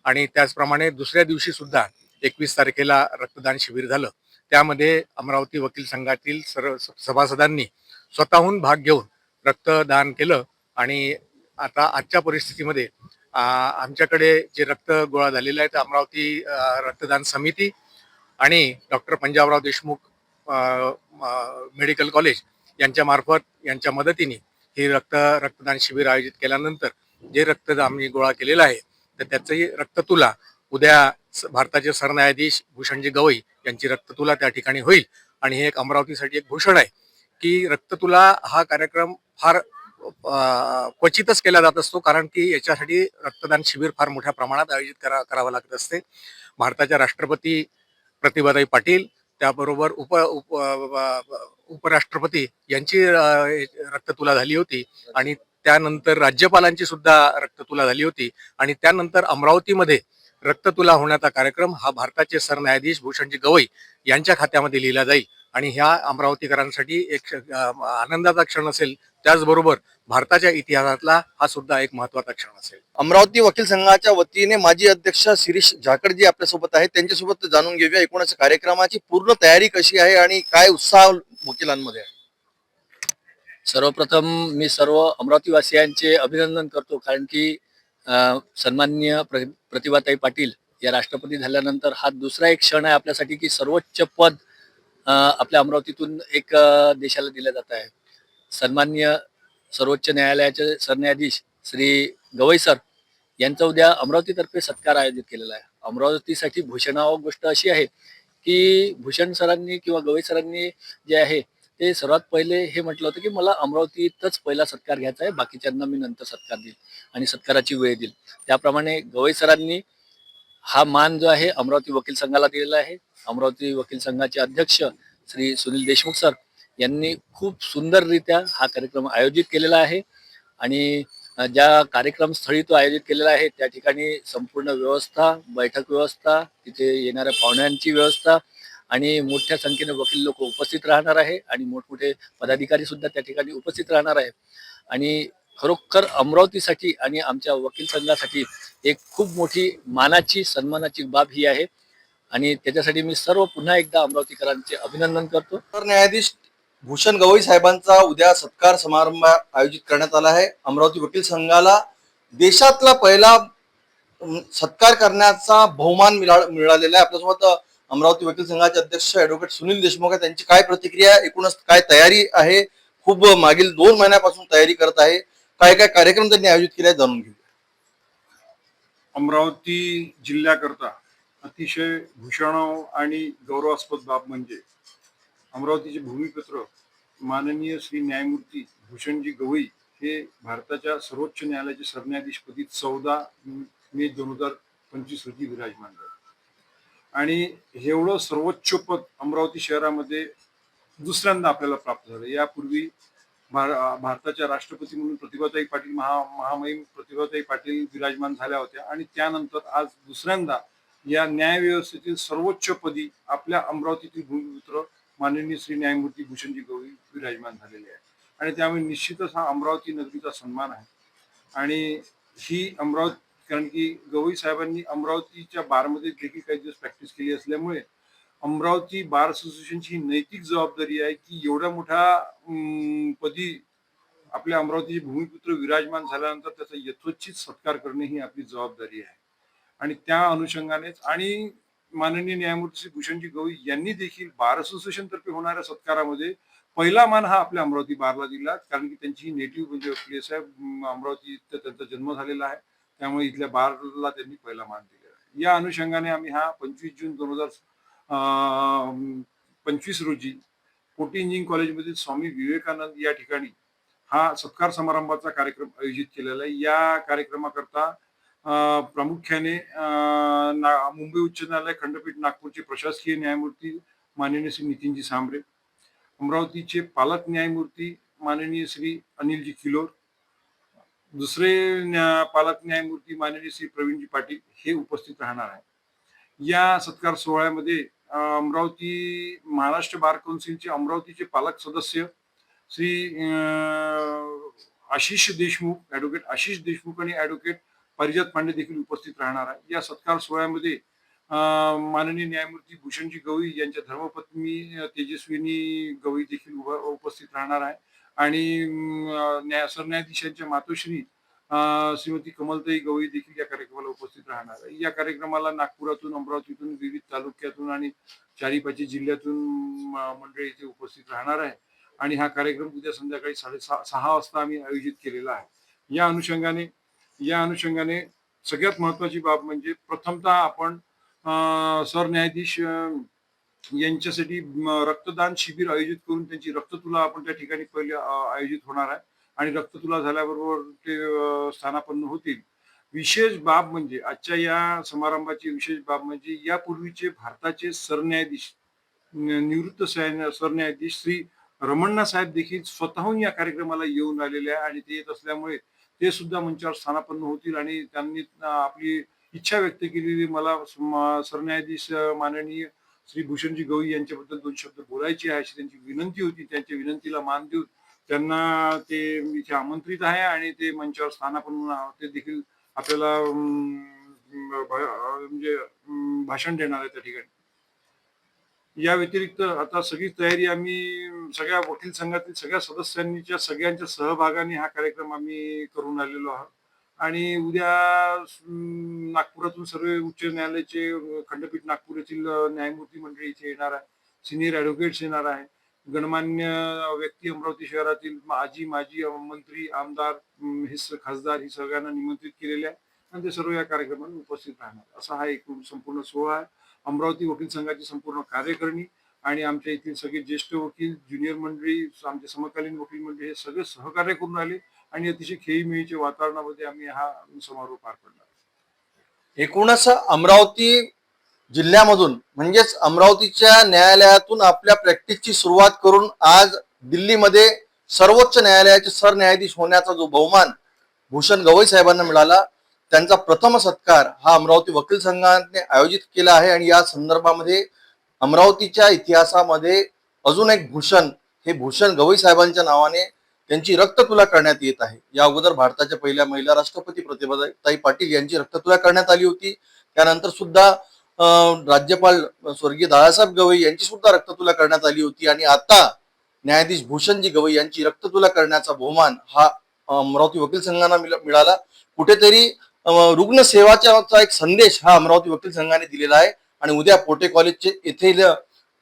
आणि त्याचप्रमाणे दुसऱ्या दिवशी सुद्धा 21 तारखेला रक्तदान शिबिर झालं. त्यामध्ये अमरावती वकील संघातील सर्व सभासदांनी स्वतःहून भाग घेऊन रक्तदान केलं आणि आता आजच्या परिस्थितीमध्ये आमच्याकडे जे रक्त गोळा झालेलं आहे ते अमरावती रक्तदान समिती आणि doctor Panjabrao Deshmukh medical college यांच्या मार्फत यांच्या मदतीने हे रक्तदान शिबिर आयोजित केल्यानंतर जे रक्त आम्ही गोळा केलेलं आहे तर त्याचंही रक्ततुला उद्या भारताचे सरन्यायाधीश भूषणजी गवई यांची रक्ततुला त्या ठिकाणी होईल आणि हे एक अमरावतीसाठी एक भूषण आहे की रक्ततुला हा कार्यक्रम फार क्वचितच केला जात असतो कारण की याच्यासाठी रक्तदान शिबिर फार मोठ्या प्रमाणात आयोजित करावं लागत असते. भारताच्या राष्ट्रपती प्रतिभाताई पाटील त्याबरोबर उपराष्ट्रपती यांची रक्ततुला झाली होती आणि त्यानंतर राज्यपालांची सुद्धा रक्ततुला झाली होती आणि त्यानंतर अमरावतीमध्ये रक्ततुला होण्याचा कार्यक्रम हा भारताचे सरन्यायाधीश भूषणजी गवई यांच्या खात्यामध्ये लिहिला जाईल आणि ह्या अमरावतीकरांसाठी एक आनंदाचा क्षण असेल. त्याचबरोबर भारताच्या इतिहासातला हा सुद्धा एक महत्वाचा क्षण असेल. अमरावती वकील संघाच्या वतीने माजी अध्यक्ष शिरीष झाकडजी आपल्यासोबत आहेत, त्यांच्यासोबत जाणून घेऊया एकूणच कार्यक्रमाची पूर्ण तयारी कशी आहे आणि काय उत्साह वकिलांमध्ये आहे. सर्वप्रथम मी सर्व अमरावतीवासियांचे अभिनंदन करतो कारण की सन्माननीय प्रतिभाताई पाटील या राष्ट्रपती झाल्यानंतर हा दुसरा एक क्षण आहे आपल्यासाठी की सर्वोच्च पद आपल्या अमरावतीतून एक देशाला दिलं जात आहे. सन्माननीय सर्वोच्च न्यायालयाचे सरन्यायाधीश श्री गवई सर यांचा उद्या अमरावतीतर्फे सत्कार आयोजित केलेला आहे. अमरावतीसाठी भूषणावह गोष्ट अशी आहे की भूषण सरांनी किंवा गवई सरांनी जे आहे ते सर्वात पहिले हे म्हटलं होतं की मला अमरावतीतच पहिला सत्कार घ्यायचा आहे, बाकीच्यांना मी नंतर सत्कार देईल आणि सत्काराची वेळ देईल. त्याप्रमाणे गवई सरांनी हा मान जो आहे अमरावती वकील संघाला दिलेला आहे. अमरावती वकील संघाचे अध्यक्ष श्री सुनील देशमुख सर यांनी खूप सुंदररित्या हा कार्यक्रम आयोजित केलेला आहे आणि ज्या कार्यक्रमस्थळी तो आयोजित केलेला आहे त्या ठिकाणी संपूर्ण व्यवस्था, बैठक व्यवस्था, तिथे येणाऱ्या पाहुण्यांची व्यवस्था आणि मोठ्या संख्येने वकील लोक उपस्थित राहणार आहे आणि मोठमोठे पदाधिकारी सुद्धा त्या ठिकाणी उपस्थित राहणार आहे आणि खरोखर अमरावतीसाठी आणि आमच्या वकील संघासाठी एक खूप मोठी मानाची सन्मानाची बाब ही आहे आणि त्याच्यासाठी मी सर्व पुन्हा एकदा अमरावतीकरांचे अभिनंदन करतो. सरन्यायाधीश भूषण गवई साहेबांचा उद्या सत्कार समारंभ आयोजित करण्यात आला आहे. अमरावती वकील संघाला देशातला पहिला सत्कार करण्याचा बहुमान मिळालेला आहे. आपल्यासोबत अमरावती वकील संघाचे अध्यक्ष ऍडव्होकेट सुनील देशमुख आहे, त्यांची काय प्रतिक्रिया, एकूणच काय तयारी आहे, खूप मागील 2 महिन्यापासून तयारी करत आहे, काय काय कार्यक्रम त्यांनी आयोजित केले जाणून घेऊ. अमरावती जिल्ह्याकरता अतिशय भूषणाव आणि गौरवास्पद बाब म्हणजे अमरावतीचे भूमिपुत्र माननीय श्री न्यायमूर्ती भूषणजी गवई हे भारताच्या सर्वोच्च न्यायालयाचे सरन्यायाधीशपदी 14 मे 2025 रोजी विराजमान झाले आणि एवढं सर्वोच्च पद अमरावती शहरामध्ये दुसऱ्यांदा आपल्याला प्राप्त झालं. यापूर्वी भारताच्या राष्ट्रपती म्हणून प्रतिभाताई पाटील महामहिम प्रतिभाताई पाटील विराजमान झाल्या होत्या आणि त्यानंतर आज दुसऱ्यांदा या न्यायव्यवस्थेतील सर्वोच्च पदी आपल्या अमरावतीतील भूमिपुत्र माननीय श्री न्यायमूर्ती भूषणजी गवई विराजमान झालेले आहे आणि त्यामुळे निश्चितच हा अमरावती नगरीचा सन्मान आहे आणि ही अमरावती, कारण की गवई साहेबांनी अमरावतीच्या बारमध्ये देखील काही दिवस प्रॅक्टिस केली असल्यामुळे अमरावती बार असोसिएशनची ही नैतिक जबाबदारी आहे की एवढ्या मोठ्या पदी आपल्या अमरावतीचे भूमिपुत्र विराजमान झाल्यानंतर त्याचा यथोचित सत्कार करणे ही आपली जबाबदारी आहे आणि त्या अनुषंगानेच आणि माननीय न्यायमूर्ती श्री भूषणजी गवई यांनी देखील बार असोसिएशन तर्फे होणाऱ्या सत्कारामध्ये पहिला मान हा आपल्या अमरावती बारला दिला, कारण की त्यांची ही नेटिव्ह म्हणजे प्लेस आहे, अमरावती त्यांचा जन्म झालेला आहे, त्यामुळे इथल्या बारला त्यांनी पहिला मान दिलेला आहे. या अनुषंगाने आम्ही हा 25 जून 2025 रोजी कोटी इंजिनिअरिंग कॉलेजमधील स्वामी विवेकानंद या ठिकाणी हा सत्कार समारंभाचा कार्यक्रम आयोजित केलेला आहे. या कार्यक्रमाकरता प्रामुख्याने मुंबई उच्च न्यायालय खंडपीठ नागपूरचे प्रशासकीय न्यायमूर्ती माननीय श्री नितीनजी सांबरे, अमरावतीचे पालक न्यायमूर्ती माननीय श्री अनिलजी किलोर, दुसरे पालक न्यायमूर्ती माननीय श्री प्रवीणजी पाटील हे उपस्थित राहणार आहे. या सत्कार सोहळ्यामध्ये अमरावती महाराष्ट्र बार कौन्सिलचे अमरावतीचे पालक सदस्य श्री आशिष देशमुख, ॲडव्होकेट आशिष देशमुख आणि ॲडव्होकेट पारिजात पांडे देखील उपस्थित राहणार आहे। या सत्कार सोहळ्यामध्ये माननीय न्यायमूर्ती भूषणजी गवई यांच्या धर्मपत्नी तेजस्विनी गवई देखील उपस्थित राहणार आहे आणि सरन्यायाधीशांच्या मातोश्री श्रीमती कमलताई गवई देखील या कार्यक्रमाला उपस्थित राहणार आहे। या कार्यक्रमाला नागपुरातून, अमरावतीतून, विविध तालुक्यातून आणि 4-5 जिल्ह्यातून मंडळी इथे उपस्थित राहणार आहे आणि हा कार्यक्रम उद्या संध्याकाळी 6:30 वाजता आम्ही आयोजित केलेला आहे। या अनुषंगाने सगळ्यात महत्वाची बाब म्हणजे प्रथमतः आपण सरन्यायाधीश यांच्यासाठी रक्तदान शिबिर आयोजित करून त्यांची रक्ततुला आपण त्या ठिकाणी पहिले आयोजित होणार आहे आणि रक्ततुला झाल्याबरोबर ते स्थानापन्न होतील। विशेष बाब म्हणजे आजच्या या समारंभाची विशेष बाब म्हणजे यापूर्वीचे भारताचे सरन्यायाधीश, निवृत्त सरन्यायाधीश श्री रमण्णा साहेब देखील स्वतःहून या कार्यक्रमाला येऊन आलेले आहे आणि ते येत असल्यामुळे ते सुद्धा मंचावर स्थानापन्न होतील आणि त्यांनी आपली इच्छा व्यक्त केलेली, मला सरन्यायाधीश माननीय श्री भूषणजी गवई यांच्याबद्दल 2 शब्द बोलायचे आहे अशी त्यांची विनंती होती। त्यांच्या विनंतीला मान देऊन त्यांना ते इथे आमंत्रित आहे आणि ते मंचावर स्थानापन्न ते देखील आपल्याला म्हणजे भाषण देणार आहे त्या ठिकाणी। या व्यतिरिक्त आता सगळी तयारी आम्ही सगळ्या वकील संघातील सगळ्या सदस्यांच्या सगळ्यांच्या सहभागाने हा कार्यक्रम आम्ही करून आलेलो आहोत आणि उद्या नागपुरातून सर्व उच्च न्यायालयाचे खंडपीठ नागपूर येथील न्यायमूर्ती मंडळी इथे येणार आहे, सिनियर ॲडव्होकेट्स येणार आहे, गणमान्य व्यक्ती अमरावती शहरातील माजी मंत्री, आमदार, खासदार ही सगळ्यांना निमंत्रित केलेले आहे आणि ते सर्व या कार्यक्रमात उपस्थित राहणार। असा हा एक संपूर्ण सोहळा आहे। अमरावती वकील संघाची संपूर्ण कार्यकारिणी आणि आमच्या इथील सगळे ज्येष्ठ वकील, ज्युनियर मंडळी, आमचे समकालीन वकील मंडळी हे सगळे सहकार्य करून आले आणि अतिशय खेळीमेळीच्या वातावरणामध्ये आम्ही हा समारोह पार पडला। एकूणच अमरावती जिल्ह्यामधून म्हणजेच अमरावतीच्या न्यायालयातून आपल्या प्रॅक्टिसची सुरुवात करून आज दिल्लीमध्ये सर्वोच्च न्यायालयाचे सरन्यायाधीश होण्याचा जो बहुमान भूषण गवई साहेबांना मिळाला, त्यांचा प्रथम सत्कार हा अमरावती वकील संघाने आयोजित केला आहे आणि या संदर्भामध्ये अमरावतीच्या इतिहासामध्ये अजून एक भूषण, हे भूषण गवई साहेबांच्या नावाने त्यांची रक्ततुला करण्यात येत आहे। या अगोदर भारताच्या पहिल्या महिला राष्ट्रपती प्रतिभाताई पाटील यांची रक्ततुला करण्यात आली होती। त्यानंतर सुद्धा राज्यपाल स्वर्गीय दादासाहेब गवई यांची सुद्धा रक्ततुला करण्यात आली होती आणि आता न्यायाधीश भूषणजी गवई यांची रक्ततुला करण्याचा बहुमान हा अमरावती वकील संघाला मिळाला। कुठेतरी रुग्णसेवाचा एक संदेश हा अमरावती वकील संघाने दिलेला आहे आणि उद्या पोटे कॉलेजचे येथील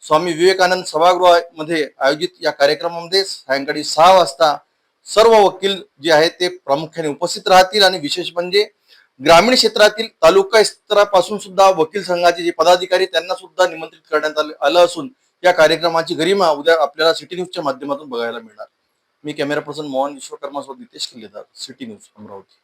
स्वामी विवेकानंद सभागृहामध्ये आयोजित या कार्यक्रमामध्ये सायंकाळी 6 वाजता सर्व वकील जे आहेत ते प्रामुख्याने उपस्थित राहतील आणि विशेष म्हणजे ग्रामीण क्षेत्रातील तालुका स्तरापासून सुद्धा वकील संघाचे जे पदाधिकारी त्यांना सुद्धा निमंत्रित करण्यात आलं असून या कार्यक्रमाची गरिमा उद्या आपल्याला सिटी न्यूजच्या माध्यमातून बघायला मिळणार। मी कॅमेरा पर्सन मोहन विश्वकर्मासोबत नितेश किल्लेदार, सिटी न्यूज अमरावती।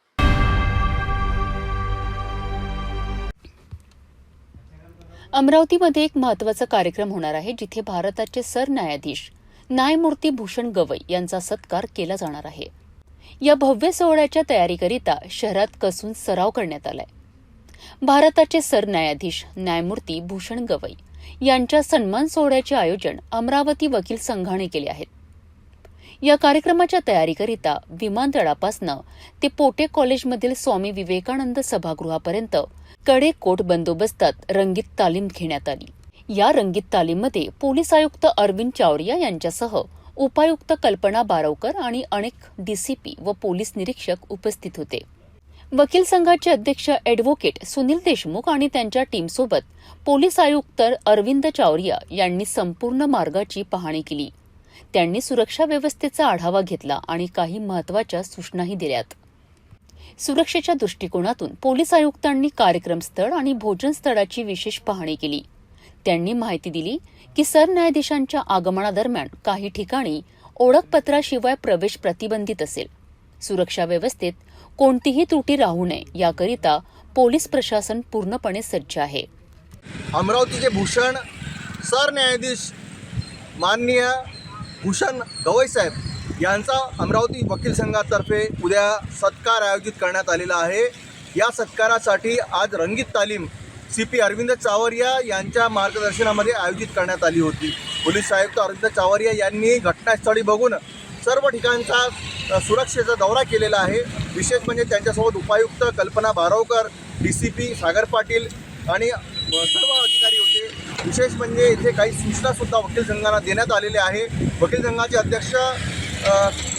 अमरावतीमध्ये एक महत्त्वाचा कार्यक्रम होणार आहे जिथे भारताचे सरन्यायाधीश न्यायमूर्ती भूषण गवई यांचा सत्कार केला जाणार आहे। या भव्य सोहळ्याच्या तयारीकरिता शहरात कसून सराव करण्यात आलाय। भारताचे सरन्यायाधीश न्यायमूर्ती भूषण गवई यांच्या सन्मान सोहळ्याचे आयोजन अमरावती वकील संघाने केले आहे। या कार्यक्रमाच्या तयारीकरिता विमानतळापासून ते पोटे कॉलेजमधील स्वामी विवेकानंद सभागृहापर्यंत कडेकोट बंदोबस्तात रंगीत तालीम घेण्यात आली। या रंगीत तालीममध्ये पोलीस आयुक्त अरविंद चावरिया यांच्यासह उपायुक्त कल्पना बारवकर आणि अनेक डीसीपी व पोलीस निरीक्षक उपस्थित होते। वकील संघाचे अध्यक्ष ॲडव्होकेट सुनील देशमुख आणि त्यांच्या टीमसोबत पोलीस आयुक्त अरविंद चावरिया यांनी संपूर्ण मार्गाची पाहणी केली। त्यांनी सुरक्षा व्यवस्थेचा आढावा घेतला आणि काही महत्त्वाच्या सूचनाही दिल्यात। सुरक्षेच्या दृष्टिकोनातून पोलीस आयुक्तांनी कार्यक्रम स्थळ आणि भोजन स्थळाची विशेष पाहणी केली। त्यांनी माहिती दिली की सरन्यायाधीशांच्या आगमनादरम्यान काही ठिकाणी ओळखपत्राशिवाय प्रवेश प्रतिबंधित असेल। सुरक्षा व्यवस्थेत कोणतीही त्रुटी राहू नये याकरिता पोलीस प्रशासन पूर्णपणे सज्ज आहे। अमरावतीचे भूषण सरन्यायाधीश माननीय भूषण गवई साहेब यांचा अमरावती वकील संघातर्फे उद्या सत्कार आयोजित करण्यात आलेला आहे। या सत्कारासाठी आज रंगीत तालीम CP अरविंद चावरिया यांच्या मार्गदर्शनामध्ये आयोजित करण्यात आली होती. पोलीस आयुक्त अरविंद चावरिया यांनी घटनास्थळी बघून सर्व ठिकाणचा सुरक्षेचा दौरा केलेला आहे. विशेष म्हणजे त्यांच्यासोबत उपायुक्त कल्पना बारावकर, DCP सागर पाटील आणि सर्व अधिकारी होते. विशेष म्हणजे इथे काही सूचनासुद्धा वकील संघाला देण्यात आलेल्या आहे. वकील संघाचे अध्यक्ष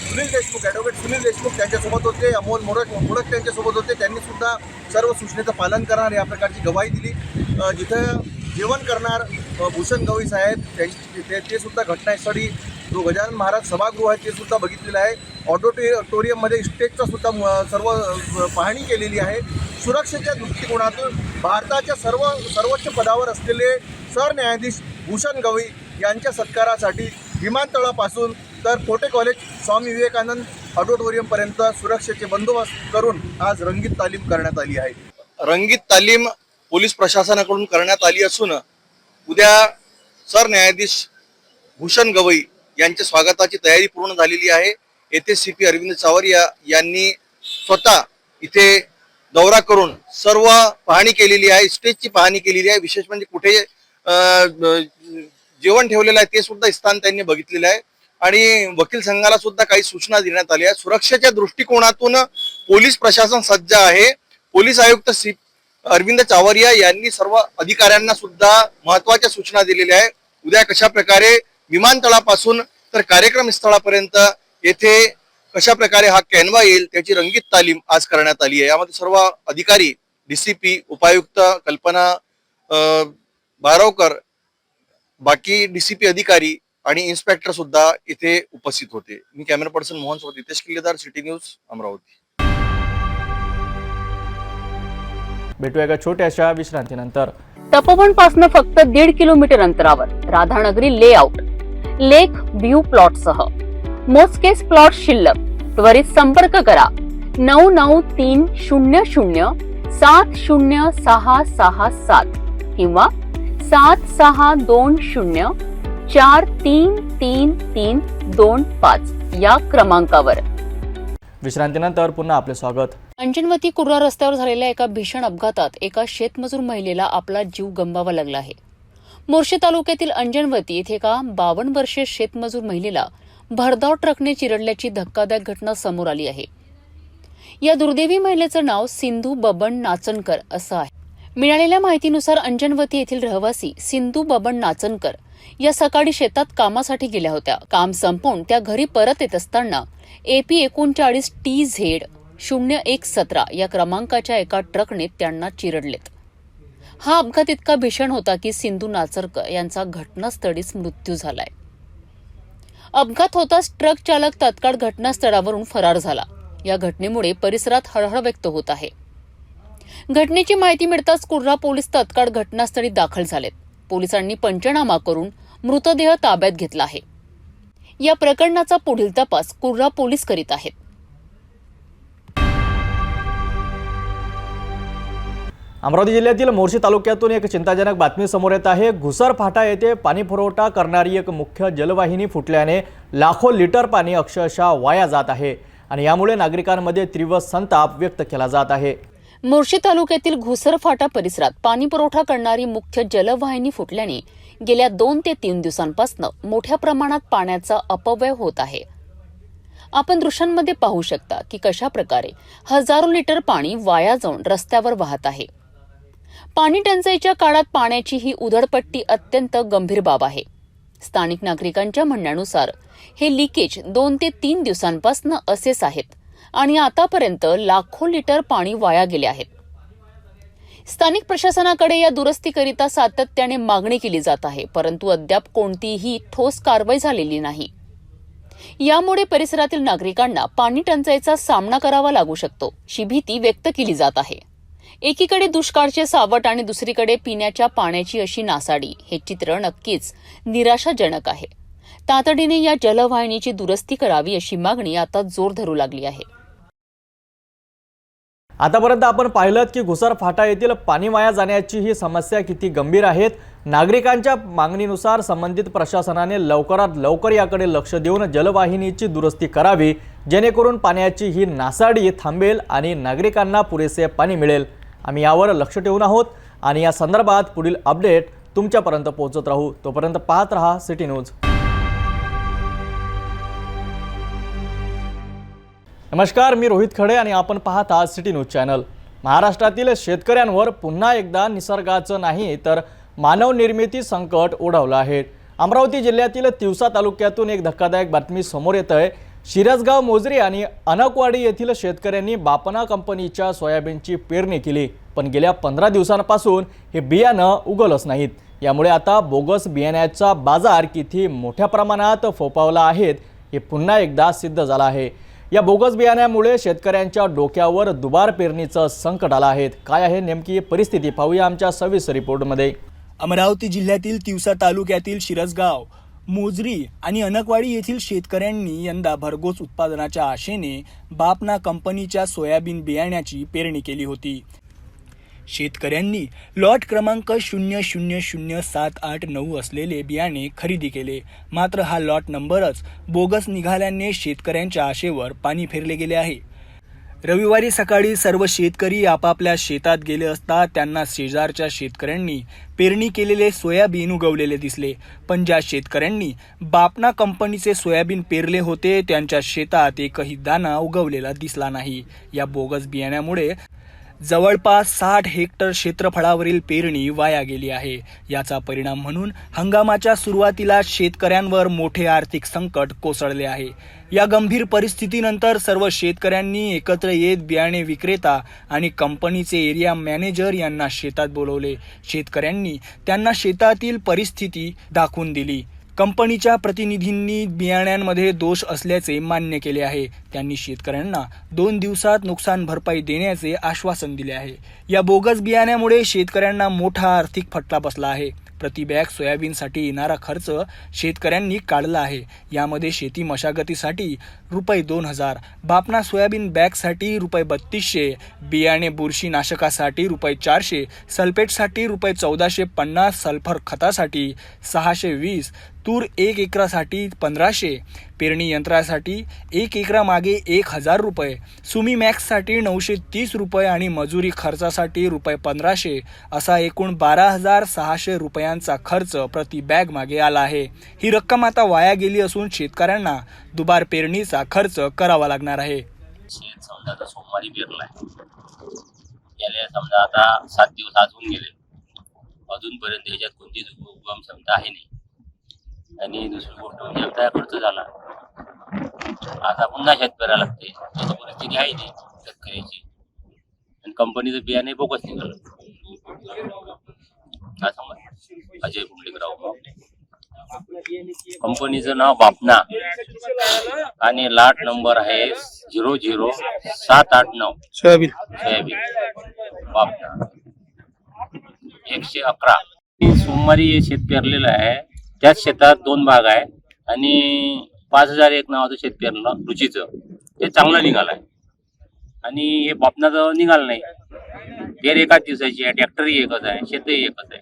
सुनील देशमुख, ॲडव्होकेट सुनील देशमुख त्यांच्यासोबत होते. अमोल मोडक त्यांच्यासोबत होते. त्यांनीसुद्धा सर्व सूचनेचं पालन करणार या प्रकारची ग्वाही दिली. जिथं जेवण करणार भूषण गवई साहेब ते सुद्धा घटनास्थळी जो गजानन महाराज सभागृह आहे ते सुद्धा बघितलेलं आहे. ऑडिटोरियममध्ये स्टेजचा सुद्धा सर्व पाहणी केलेली आहे. सुरक्षेच्या दृष्टिकोनातून भारताच्या सर्वोच्च पदावर असलेले सरन्यायाधीश भूषण गवई यांच्या सत्कारासाठी विमानतळापासून तर कोटे कॉलेज, स्वामी विवेकानंद ऑडिटोरियमपर्यंत सुरक्षेचे बंदोबस्त करून आज रंगीत तालीम करण्यात आली आहे. रंगीत तालीम पोलीस प्रशासनाकडून करण्यात आली असून उद्या सरन्यायाधीश भूषण गवई यांच्या स्वागताची तयारी पूर्ण झालेली आहे. येथे CP अरविंद चावरिया यांनी स्वतः इथे दौरा करून सर्व पाहणी केलेली आहे. स्टेजची पाहणी केलेली आहे. विशेष म्हणजे कुठे जेवण ठेवलेलं आहे ते सुद्धा स्थान त्यांनी बघितलेलं आहे. आणि वकील संघाला सुद्धा काही सूचना देण्यात आल्या आहेत. सुरक्षेच्या दृष्टिकोनातून पोलीस प्रशासन सज्ज आहे. पोलीस आयुक्त अरविंद चावरिया यांनी सर्व अधिकाऱ्यांना सुद्धा महत्वाच्या सूचना दिलेल्या आहे. उद्या कशा प्रकारे विमानतळापासून तर कार्यक्रम स्थळापर्यंत येथे कशा प्रकारे हा कॅनवा येईल त्याची रंगीत तालीम आज करण्यात आली आहे. यामध्ये सर्व अधिकारी, DCP, उपायुक्त कल्पना बारावकर, बाकी DCP अधिकारी आणि इन्स्पेक्टर सुद्धा इथे उपस्थित होते. मी कॅमेरा पर्सन मोहन सोबत हितेश किल्लेदार, सिटी न्यूज, अमरावती. भेटूया एका छोट्याशा विश्रांतीनंतर. तपोवन पासून फक्त 1.5 किलोमीटर अंतरावर राधानगरी लेआउट लेक व्ह्यू प्लॉट सह मोजकेच प्लॉट शिल्लक. त्वरित संपर्क करा 9930070667 किंवा 7620433325 या क्रमांकावर. विश्रांतीनंतर पुन्हा आपले स्वागत. अंजनवती कुर्रा रस्त्यावर झालेल्या एका भीषण अपघातात एका शेतमजूर महिलेला आपला जीव गमवावा लागला आहे. मोर्शी तालुक्यातील अंजनवती येथे एका 52 वर्षीय शेतमजूर महिलेला भरधाव ट्रकने चिरडल्याची धक्कादायक घटना समोर आली आहे. या दुर्दैवी महिलेचं नाव सिंधू बबन नाचनकर असं आहे. मिळालेल्या माहितीनुसार अंजनवती येथील रहिवासी सिंधू बबन नाचनकर या सकाळी शेतात कामासाठी गेल्या होत्या. काम संपवून त्या घरी परत येत असताना AP 39 TZ0117 या क्रमांकाच्या एका ट्रकने त्यांना चिरडलेत. हा अपघात इतका भीषण होता की सिंधू नाचरकर यांचा घटनास्थळीच मृत्यू झालाय. अपघात होताच ट्रक चालक तात्काळ घटनास्थळावरून फरार झाला. या घटनेमुळे परिसरात हळहळ व्यक्त होत आहे. घटनेची माहिती मिळताच कुर्रा पोलीस तात्काळ घटनास्थळी दाखल झालेत. पोलिसांनी पंचनामा करून मृतदेह ताब्यात घेतला आहे. या प्रकरणाचा पुढील तपास कुर्रा पोलीस करीत आहेत. अमरावती जिल्ह्यातील मोर्शी तालुक्यातून एक चिंताजनक बातमी समोर येत आहे. घुसर फाटा येथे पाणी पुरवठा करणारी एक मुख्य जलवाहिनी फुटल्याने लाखो लिटर पाणी अक्षरशः वाया जात आहे आणि यामुळे नागरिकांमध्ये तीव्र संताप व्यक्त केला जात आहे. मोर्शी तालुक्यातील घुसर फाटा परिसरात पाणी पुरवठा करणारी मुख्य जलवाहिनी फुटल्याने गेल्या 2 ते 3 दिवसांपासून मोठ्या प्रमाणात पाण्याचा अपव्यय होत आहे. आपण दृश्यांमध्ये पाहू शकता की कशा प्रकारे हजारो लिटर पाणी वाया जाऊन रस्त्यावर वाहत आहे. पाणी टंचाईच्या काळात पाण्याची ही उधळपट्टी अत्यंत गंभीर बाब आहे. स्थानिक नागरिकांच्या म्हणण्यानुसार हे लिकेज 2 ते 3 दिवसांपासून असेच आहेत आणि आतापर्यंत लाखो लिटर पाणी वाया गेले आहेत. स्थानिक प्रशासनाकडे या दुरुस्तीकरिता सातत्याने मागणी केली जात आहे, परंतु अद्याप कोणतीही ठोस कारवाई झालेली नाही. यामुळे परिसरातील नागरिकांना पाणी टंचाईचा सामना करावा लागू शकतो अशी भीती व्यक्त केली जात आहे. एकीकडे दुष्काळाचे सावट आणि दुसरीकडे पिण्याच्या पाण्याची अशी नासाडी, हे चित्र नक्कीच निराशाजनक आहे. तातडीने या जलवाहिनीची दुरुस्ती करावी अशी मागणी आता जोर धरू लागली आहे. आतापर्यंत आपण पाहिलं की घुसर फाटा येथील पाणी वाया जाण्याची ही समस्या किती गंभीर आहे. नागरिकांच्या मागणीनुसार संबंधित प्रशासनाने लवकरात लवकर याकडे लक्ष देऊन जलवाहिनीची दुरुस्ती करावी, जेणेकरून पाण्याची ही नासाडी थांबेल आणि नागरिकांना पुरेसे पाणी मिळेल. आम्ही यावर लक्ष ठेवून आहोत. आणि या संदर्भात पुढील अपडेट तुमच्यापर्यंत पोहोचत राहू. तोपर्यंत पाहत रहा सिटी न्यूज. नमस्कार, मी रोहित खडे आणि आपण पाहत आहात सिटी न्यूज चॅनल. महाराष्ट्रातील शेतकऱ्यांवर पुन्हा एकदा निसर्गाचं नाही तर मानव निर्मिती संकट ओढवलं आहे. अमरावती जिल्ह्यातील तिवसा तालुक्यातून एक धक्कादायक बातमी समोर येत आहे. शिरसगाव, मोजरी आणि अनकवाडी येथील शेतकऱ्यांनी बापना कंपनीच्या सोयाबीनची पेरणी केली, पण गेल्या 15 दिवसांपासून हे बियाणं उगवलंच नाहीत. यामुळे आता बोगस बियाण्याचा बाजार किती मोठ्या प्रमाणात फोफावला आहे हे पुन्हा एकदा सिद्ध झालं आहे. या बोगस बियाण्यामुळे शेतकऱ्यांच्या डोक्यावर दुबार पेरणीचं संकट आलं आहे. काय आहे नेमकी परिस्थिती पाहूया आमच्या सविस्तर रिपोर्टमध्ये. अमरावती जिल्ह्यातील तिवसा तालुक्यातील शिरसगाव, मोजरी आणि अनकवाडी येथील शेतकऱ्यांनी यंदा भरघोस उत्पादनाच्या आशेने बापना कंपनीच्या सोयाबीन बियाण्याची पेरणी केली होती. शेतकऱ्यांनी लॉट क्रमांक 000789 असलेले बियाणे खरेदी केले. मात्र हा लॉट नंबरच बोगस निघाल्याने शेतकऱ्यांच्या आशेवर पाणी फेरले गेले आहे. रविवारी सकाळी सर्व शेतकरी आपापल्या शेतात गेले असता त्यांना शेजारच्या शेतकऱ्यांनी पेरणी केलेले सोयाबीन उगवलेले दिसले. पण ज्या शेतकऱ्यांनी बापना कंपनीचे सोयाबीन पेरले होते त्यांच्या शेतात एकही दाणा उगवलेला दिसला नाही. या बोगस बियाण्यामुळे जवळपास 60 हेक्टर क्षेत्रफळावरील पेरणी वाया गेली आहे. याचा परिणाम म्हणून हंगामाच्या सुरुवातीला शेतकऱ्यांवर मोठे आर्थिक संकट कोसळले आहे. या गंभीर परिस्थितीनंतर सर्व शेतकऱ्यांनी एकत्र येत बियाणे विक्रेता आणि कंपनीचे एरिया मॅनेजर यांना शेतात बोलवले. शेतकऱ्यांनी त्यांना शेतातील परिस्थिती दाखवून दिली. कंपनीच्या प्रतिनिधींनी बियाण्यांमध्ये दोष असल्याचे मान्य केले आहे. त्यांनी शेतकऱ्यांना 2 दिवसात नुकसान भरपाई देण्याचे आश्वासन दिले आहे. या बोगस बियाण्यामुळे शेतकऱ्यांना मोठा आर्थिक फटका बसला आहे. प्रति बॅग सोयाबीनसाठी येणारा खर्च शेतकऱ्यांनी काढला आहे. यामध्ये शेती मशागतीसाठी ₹2000, बापना सोयाबीन बॅगसाठी ₹3200, बियाणे बुरशीनाशकासाठी ₹400, सल्फेटसाठी ₹1450, सल्फर खतासाठी 620, तूर 1 एकरासाठी 1500, पेरणी यंत्रासाठी 1 एकरामागे ₹1000, सुमी मॅक्ससाठी ₹930 आणि मजुरी खर्चासाठी ₹1500 असा एकूण ₹12600 खर्च प्रति बॅग मागे आला आहे. ही रक्कम आता वाया गेली असून शेतकऱ्यांना दुबार पेरणीचा खर्च करावा लागणार आहे. समजा आता सोमवारी पेरलाय, गेले समजा आता 7 दिवस आज होऊन गेले, अजूनपर्यंत याच्यात कोणतीच उगम क्षमता आहे नाही. आणि दुसरी गोष्ट म्हणजे आमचा खर्च झाला, आता पुन्हा शेत करायला लागते. याची परिस्थिती आहे नाही शेतकऱ्याची. आणि कंपनीचं बियाणे बोगस निघालं. काय समज अजय कुंडलिकराव, कंपनीचं नाव बापना आणि लॉट नंबर आहे 00789 सोयाबीन बापना 111. सोमवारी हे शेत पेरलेलं आहे. त्याच शेतात 2 भाग आहे आणि 5001 नावाचं शेत पेरलं रुचीचं, ते चांगलं निघालंय. आणि हे बापनाचं निघालं नाही. पेर एकाच दिवसाची आहे, ट्रॅक्टरही एकच आहे, शेतही एकच आहे.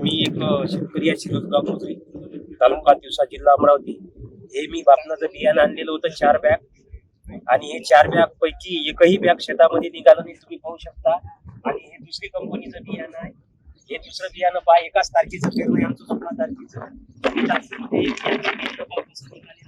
मी एक शेतकरी आहे, शिरसगाव, मोजरी तालुका, तिवसा, जिल्हा अमरावती. हे मी बापनाचं बियाणं आणलेलं होतं 4 बॅग, आणि हे 4 बॅग पैकी एकही बॅग शेतामध्ये निघालं नाही, तुम्ही पाहू शकता. आणि हे दुसरी कंपनीचं बियाणं आहे. हे दुसरं बियाणं पहा, एकाच तारखेचं पेरणं आहे आमचं, 16 तारखेचं निघालेलं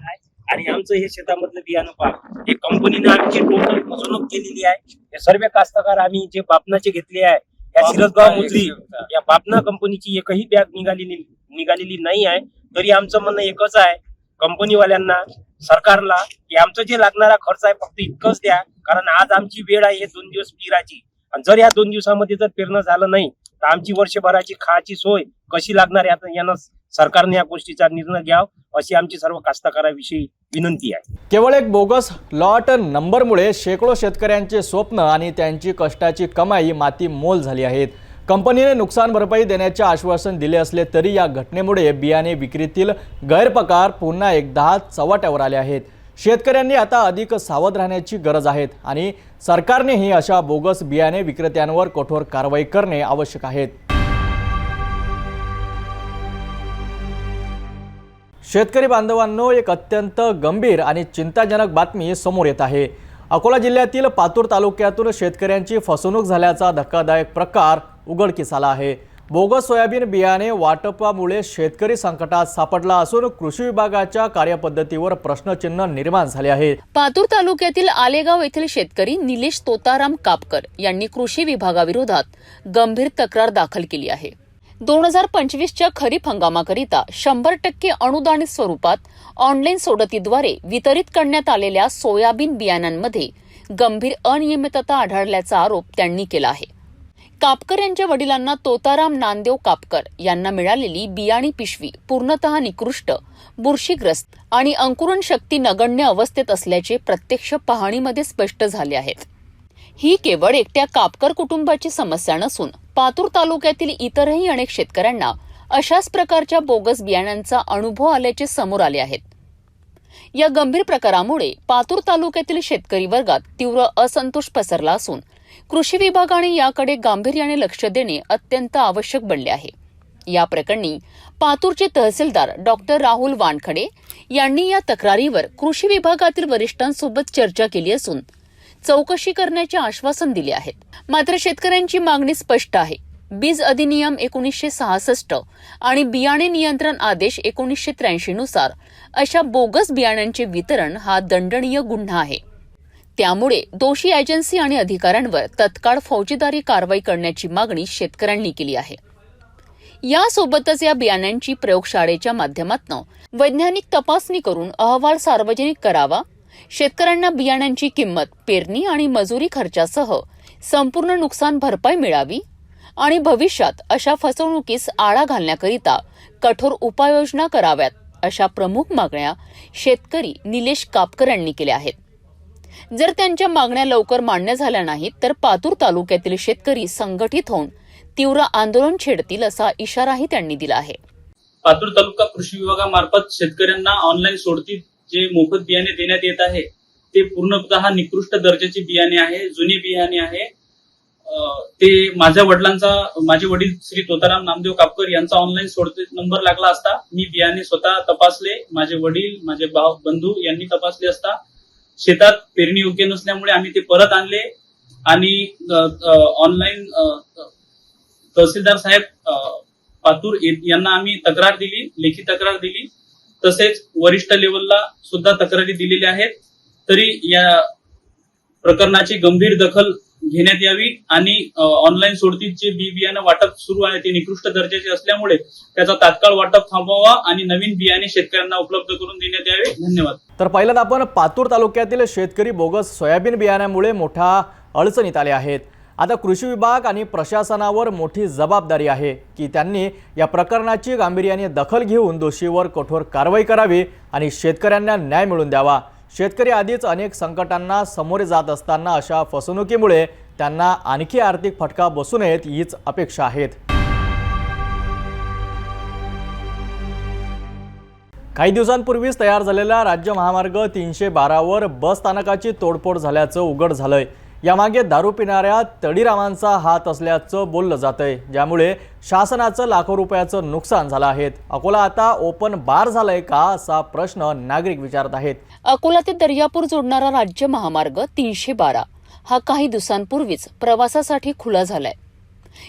आहे. आणि आमचं हे शेतामधलं बियाणं पहा, हे कंपनीने आमची टोटल फसवणूक केलेली आहे. हे सर्व कास्तकार आम्ही जे बापनाचे घेतले आहे, या शिरसगाव, मोजरी या बापना कंपनीची एकही बॅग निघालेली नाही आहे. तरी आमचं म्हणणं एकच आहे कंपनीवाल्यांना, सरकारला, की आमचं जे लागणारा खर्च आहे फक्त इतकंच द्या. कारण आज आमची वेळ आहे हे 2 दिवस पेराची, आणि जर या 2 दिवसामध्ये जर पेरणं झालं नाही तर आमची वर्षभराची खायची सोय कशी लागणार आहे. यानं सरकारने या गोष्टीचा निर्णय घ्यावा अशी आमची सर्व कास्तकाराविषयी विनंती आहे. केवळ एक बोगस लॉट नंबरमुळे शेकडो शेतकऱ्यांचे स्वप्न आणि त्यांची कष्टाची कमाई माती मोल झाली आहेत. कंपनीने नुकसान भरपाई देण्याचे आश्वासन दिले असले तरी या घटनेमुळे बियाणे विक्रीतील गैरप्रकार पुन्हा एकदा चव्हाट्यावर आले आहेत. शेतकऱ्यांनी आता अधिक सावध राहण्याची गरज आहे आणि सरकारनेही अशा बोगस बियाणे विक्रेत्यांवर कठोर कारवाई करणे आवश्यक आहे. शेतकरी बांधवांनो, एक अत्यंत गंभीर आणि चिंताजनक बातमी समोर येत आहे. अकोला जिल्ह्यातील पातूर तालुक्यातून शेतकऱ्यांची फसवणूक झाल्याचा धक्कादायक प्रकार उघडकीस आला आहे. बोगस सोयाबीन बियाणे वाटपामुळे शेतकरी संकटात सापडला असून कृषी विभागाच्या कार्यपद्धतीवर प्रश्नचिन्ह निर्माण झाले आहे. पातूर तालुक्यातील आलेगाव येथील शेतकरी निलेश तोताराम कापकर यांनी कृषी विभागाविरोधात गंभीर तक्रार दाखल केली आहे. 2025च्या खरीप हंगामाकरिता 100% अनुदानित स्वरूपात ऑनलाईन सोडतीद्वारे वितरित करण्यात आलेल्या सोयाबीन बियाण्यांमध्ये गंभीर अनियमितता आढळल्याचा आरोप त्यांनी केला आहे. कापकर यांच्या वडिलांना तोताराम नामदेव कापकर यांना मिळालेली बियाणी पिशवी पूर्णतः निकृष्ट, बुरशीग्रस्त आणि अंकुरण शक्ती नगण्य अवस्थेत असल्याचे प्रत्यक्ष पाहणीमध्ये स्पष्ट झाले आहेत. ही केवळ एकट्या कापकर कुटुंबाची समस्या नसून पातूर तालुक्यातील इतरही अनेक शेतकऱ्यांना अशाच प्रकारच्या बोगस बियाण्यांचा अनुभव आल्याचे समोर आले आहेत. या गंभीर प्रकारामुळे पातूर तालुक्यातील शेतकरी वर्गात तीव्र असंतोष पसरला असून कृषी विभागाने याकडे गांभीर्याने लक्ष देणे अत्यंत आवश्यक बनले आहे. या प्रकरणी पातूरचे तहसीलदार डॉक्टर राहुल वानखडे यांनी या तक्रारीवर कृषी विभागातील वरिष्ठांसोबत चर्चा केली असून चौकशी करण्याचे आश्वासन दिले आहेत. मात्र शेतकऱ्यांची मागणी स्पष्ट आहे. बीज अधिनियम 1966 आणि बियाणे नियंत्रण आदेश 1983 नुसार अशा बोगस बियाण्यांचे वितरण हा दंडनीय गुन्हा आहे. त्यामुळे दोषी एजन्सी आणि अधिकाऱ्यांवर तत्काळ फौजदारी कारवाई करण्याची मागणी शेतकऱ्यांनी केली आहे. यासोबतच या बियाण्यांची प्रयोगशाळेच्या माध्यमातून वैज्ञानिक तपासणी करून अहवाल सार्वजनिक करावा. शेतकऱ्यांना बियाण्यांची किंमत, पेरणी आणि मजुरी खर्चासह संपूर्ण नुकसान भरपाई मिळावी आणि भविष्यात अशा फसवणुकीस आळा घालण्याकरिता कठोर उपाययोजना कराव्यात, अशा प्रमुख मागण्या शेतकरी निलेश कापकर यांनी केल्या आहेत. जर त्यांच्या मागण्या लवकर मान्य झाल्या नाहीत तर पातूर तालुक्यातील शेतकरी संघटित होऊन तीव्र आंदोलन छेडतील असा इशाराही त्यांनी दिला आहे. पातूर तालुका कृषी विभागामार्फत शेतकऱ्यांना ऑनलाईन सोडती जे मोफत बियाणे देण्यात येत आहे ते पूर्णतः निकृष्ट दर्जाचे बियाणे आहे, जुने बियाणे आहे. ते माझे वडील श्री तोताराम नामदेव कापकर यांचा ऑनलाईन सोडती नंबर लागला असता मी बियाणे स्वतः तपासले. माझे वडील, माझे बंधू यांनी तपासले असता शेतात पेरणी योग्य नसल्यामुळे आम्ही ते परत आणले आणि ऑनलाईन तहसीलदार साहेब पातूर यांना आम्ही तक्रार दिली, लेखी तक्रार दिली. तसेच वरिष्ठ लेवलला सुद्धा तक्रारी दिलेल्या आहेत. तरी या प्रकरणाची गंभीर दखल घेण्यात यावी आणि ऑनलाईन सोडतीचे बियाणं वाटप सुरू आहे ते निकृष्ट दर्जाचे असल्यामुळे त्याचा तात्काळ वाटप थांबवावा आणि नवीन बियाणे शेतकऱ्यांना उपलब्ध करून देण्यात यावे. धन्यवाद. तर पहिल्यांदा आपण पातूर तालुक्यातील शेतकरी बोगस सोयाबीन बियाण्यामुळे मोठ्या अडचणीत आले आहेत. आता कृषी विभाग आणि प्रशासनावर मोठी जबाबदारी आहे की त्यांनी या प्रकरणाची गांभीर्याने दखल घेऊन दोषीवर कठोर कारवाई करावी आणि शेतकऱ्यांना न्याय मिळवून द्यावा. शेतकरी आधीच अनेक संकटांना सामोरे जात असताना अशा फसवणुकीमुळे त्यांना आणखी आर्थिक फटका बसू नयेत हीच अपेक्षा आहेत. काही दिवसांपूर्वीच तयार झालेल्या राज्य महामार्ग 312वर बस स्थानकाची तोडफोड झाल्याचं उघड झालंय. यामागे दारू पिणाऱ्या तडीरामांचा हात असल्याचं बोललं जातंय, ज्यामुळे शासनाचं लाखो रुपयाचं नुकसान झालं आहे. अकोला आता ओपन बार झालंय का असा प्रश्न नागरिक विचारत आहेत. अकोला ते दर्यापूर जोडणारा राज्य महामार्ग 312 हा काही दिवसांपूर्वीच प्रवासासाठी खुला झालाय.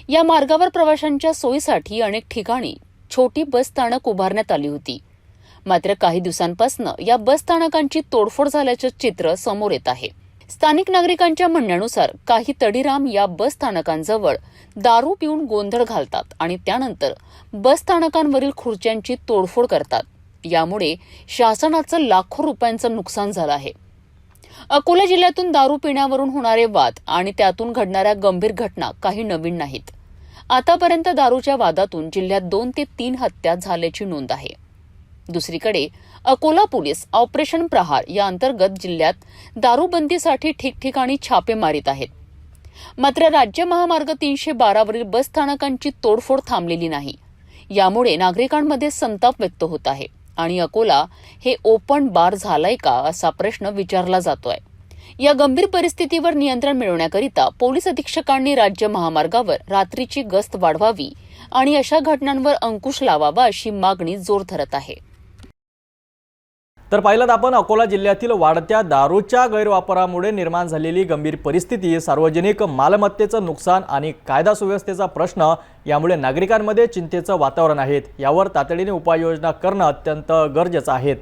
या मार्गावर प्रवाशांच्या सोयीसाठी अनेक ठिकाणी छोटी बस स्थानक उभारण्यात आली होती. मात्र काही दिवसांपासून या बस स्थानकांची तोडफोड झाल्याचे चित्र समोर येत आहे. स्थानिक नागरिकांच्या म्हणण्यानुसार काही तडीराम या बस स्थानकांजवळ दारू पिऊन गोंधळ घालतात आणि त्यानंतर बस स्थानकांवरील खुर्च्यांची तोडफोड करतात. यामुळे शासनाचं लाखो रुपयांचं नुकसान झालं आहे. अकोला जिल्ह्यातून दारू पिण्यावरून होणारे वाद आणि त्यातून घडणाऱ्या गंभीर घटना काही नवीन नाहीत. आतापर्यंत दारूच्या वादातून जिल्ह्यात 2 ते 3 हत्या झाल्याची नोंद आहे. दुसरीकडे अकोला पोलीस ऑपरेशन प्रहार या अंतर्गत जिल्ह्यात दारूबंदीसाठी ठिकठिकाणी छापे मारित आहेत. मात्र राज्य महामार्ग 312 वरील बस स्थानकांची तोडफोड थांबलेली नाही. यामुळे नागरिकांमध्ये संताप व्यक्त होत आहे आणि अकोला हे ओपन बार झालंय का असा प्रश्न विचारला जातोय. या गंभीर परिस्थितीवर नियंत्रण मिळवण्याकरिता पोलीस अधीक्षकांनी राज्य महामार्गावर रात्रीची गस्त वाढवावी आणि अशा घटनांवर अंकुश लावावा अशी मागणी जोर धरत आहे. तर पाहिलं आपण अकोला जिल्ह्यातील वाढत्या दारूच्या गैरवापरामुळे निर्माण झालेली गंभीर परिस्थिती, सार्वजनिक मालमत्तेचं नुकसान आणि कायदा सुव्यवस्थेचा प्रश्न यामुळे नागरिकांमध्ये चिंतेचं वातावरण आहे. यावर तातडीने उपाययोजना करणं अत्यंत गरजेचं आहे.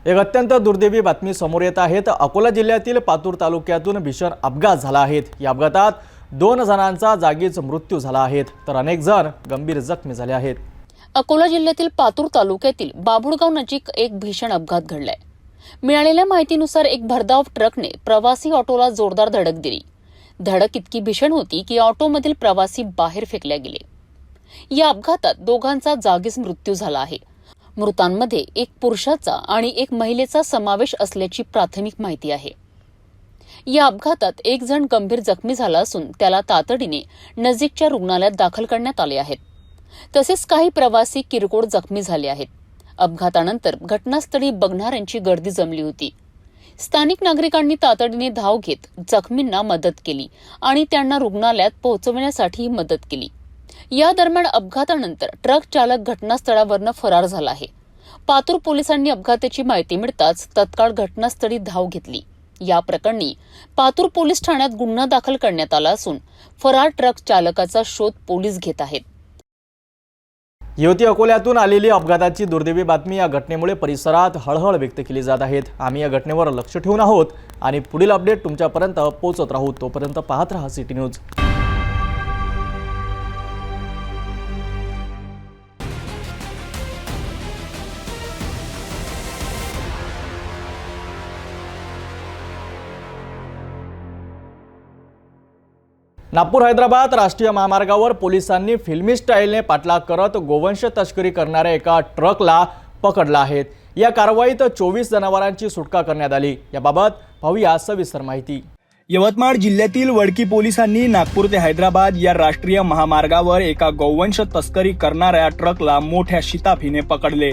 एक अत्यंत दुर्दैवी बातमी समोर येत आहे. अकोला जिल्ह्यातील पातूर तालुक्यातून भीषण अपघात झाला आहे. या अपघातात 2 जणांचा जागीच मृत्यू झाला आहे तर अनेक जण गंभीर जखमी झाले आहेत. अकोला जिल्ह्यातील पातूर तालुक्यातील बाभुळगाव नजीक एक भीषण अपघात घडलाय. मिळालेल्या माहितीनुसार एक भरधाव ट्रकने प्रवासी ऑटोला जोरदार धडक दिली. धडक इतकी भीषण होती की ऑटोमधील प्रवासी बाहेर फेकले गेले. या अपघातात दोघांचा जागीच मृत्यू झाला आहे. मृतांमध्ये एक पुरुषाचा आणि एक महिलेचा समावेश असल्याची प्राथमिक माहिती आहे. या अपघातात एक जण गंभीर जखमी झाला असून त्याला तातडीने नजीकच्या रुग्णालयात दाखल करण्यात आले आहेत. तसेच काही प्रवासी किरकोळ जखमी झाले आहेत. अपघातानंतर घटनास्थळी बघणाऱ्यांची गर्दी जमली होती. स्थानिक नागरिकांनी तातडीने धाव घेत जखमींना मदत केली आणि त्यांना रुग्णालयात पोहोचवण्यासाठी मदत केली. या दरम्यान अपघातानंतर ट्रक चालक घटनास्थळावरून फरार झाला आहे. पातूर पोलिसांनी अपघाताची माहिती मिळताच तत्काळ घटनास्थळी धाव घेतली. या प्रकरणी पातूर पोलीस ठाण्यात गुन्हा दाखल करण्यात आला असून फरार ट्रक चालकाचा शोध पोलीस घेत आहेत. ही होती अकोल्यातून आलेली अपघाताची दुर्दैवी बातमी. या घटनेमुळे परिसरात हळहळ व्यक्त केली जात आहे. आम्ही या घटनेवर लक्ष ठेवून आहोत आणि पुढील अपडेट तुमच्यापर्यंत पोहोचत राहू. तोपर्यंत पाहत रहा सिटी न्यूज. नागपूर हैदराबाद राष्ट्रीय महामार्गावर पोलिसांनी फिल्मी स्टाईलने पाठलाग करत गोवंश तस्करी करणाऱ्या एका ट्रकला पकडला आहे. या कारवाईत 24 जनावरांची सुटका करण्यात आली. याबाबत पाहूया सविस्तर माहिती. यवतमाळ जिल्ह्यातील वडकी पोलिसांनी नागपूर ते हैदराबाद या राष्ट्रीय महामार्गावर एका गोवंश तस्करी करणाऱ्या ट्रकला मोठ्या शिताफीने पकडले.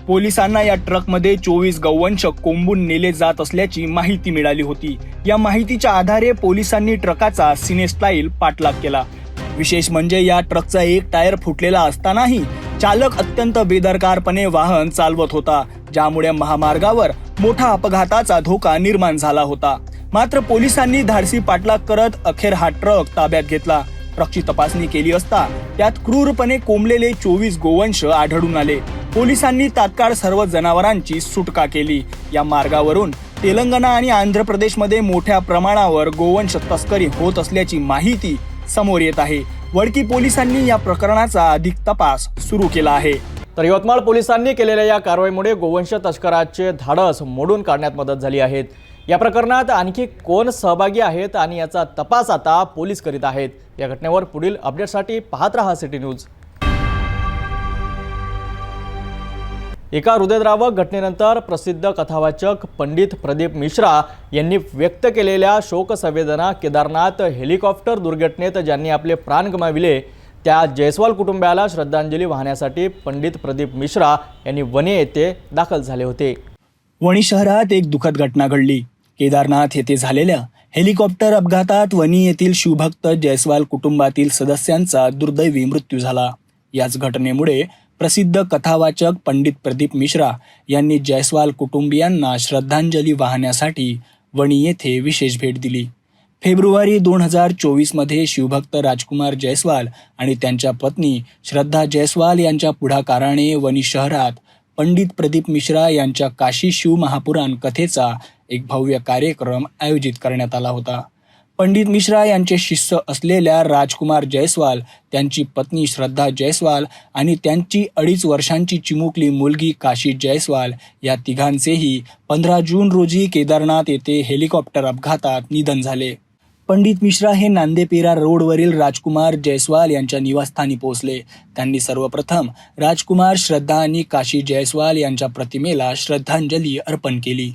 पोलिसांना या ट्रकमध्ये 24 गौवंश कोंबून नेले जात असल्याची माहिती मिळाली होती. या माहितीच्या आधारे पोलिसांनी ट्रकाचा सिनेस्टाईल पाठलाग केला. विशेष म्हणजे या ट्रकचा एक टायर फुटलेला असतानाही चालक अत्यंत बेदरकारपणे वाहन चालवत होता, ज्यामुळे महामार्गावर मोठा अपघाताचा धोका निर्माण झाला होता. मात्र पोलिसांनी धाडसी पाठलाग करत अखेर हा ट्रक ताब्यात घेतला. ट्रकची तपासणी केली असता त्यात क्रूरपणे कोंबलेले 24 गोवंश आढळून आले. पोलिसांनी तात्काळ सर्व जनावरांची सुटका केली. या मार्गावरून तेलंगणा आणि आंध्र प्रदेशमध्ये मोठ्या प्रमाणावर गोवंश तस्करी होत असल्याची माहिती समोर येत आहे. वडकी पोलिसांनी या प्रकरणाचा अधिक तपास सुरू केला आहे. तर यवतमाळ पोलिसांनी केलेल्या या कारवाईमुळे गोवंश तस्कराचे धाडस मोडून काढण्यात मदत झाली आहे. या प्रकरणात आणखी कोण सहभागी आहेत आणि याचा तपास आता पोलीस करीत आहेत. या घटनेवर पुढील अपडेटसाठी पाहत रहा सिटी न्यूज. एका हृदयद्रावक घटनेनंतर प्रसिद्ध कथावाचक पंडित प्रदीप मिश्रा यांनी व्यक्त केलेल्या शोकसंवेदना, केदारनाथ हेलिकॉप्टर दुर्घटनेत ज्यांनी आपले प्राण गमाविले त्या जयस्वाल कुटुंबाला श्रद्धांजली वाहण्यासाठी पंडित प्रदीप मिश्रा यांनी वणी येथे दाखल झाले होते. वणी शहरात एक दुःखद घटना घडली. केदारनाथ येथे झालेल्या हेलिकॉप्टर अपघातात वणी येथील शिवभक्त जयस्वाल कुटुंबातील सदस्यांचा दुर्दैवी मृत्यू झाला. याच घटनेमुळे प्रसिद्ध कथावाचक पंडित प्रदीप मिश्रा यांनी जयस्वाल कुटुंबियांना श्रद्धांजली वाहण्यासाठी वणी येथे विशेष भेट दिली. फेब्रुवारी 2024 मध्ये शिवभक्त राजकुमार जयस्वाल आणि त्यांच्या पत्नी श्रद्धा जयस्वाल यांच्या पुढाकाराने वणी शहरात पंडित प्रदीप मिश्रा यांच्या काशी शिव महापुराण कथेचा एक भव्य कार्यक्रम आयोजित करण्यात आला होता. पंडित मिश्रा यांचे शिष्य असलेल्या राजकुमार जयस्वाल, त्यांची पत्नी श्रद्धा जयस्वाल आणि त्यांची 2.5 वर्षांची चिमुकली मुलगी काशी जयस्वाल या तिघांचेही 15 जून रोजी केदारनाथ येथे हेलिकॉप्टर अपघातात निधन झाले. पंडित मिश्रा हे नांदेपेरा रोडवरील राजकुमार जयस्वाल यांच्या निवासस्थानी पोहोचले. त्यांनी सर्वप्रथम राजकुमार, श्रद्धा आणि काशी जयस्वाल यांच्या प्रतिमेला श्रद्धांजली अर्पण केली.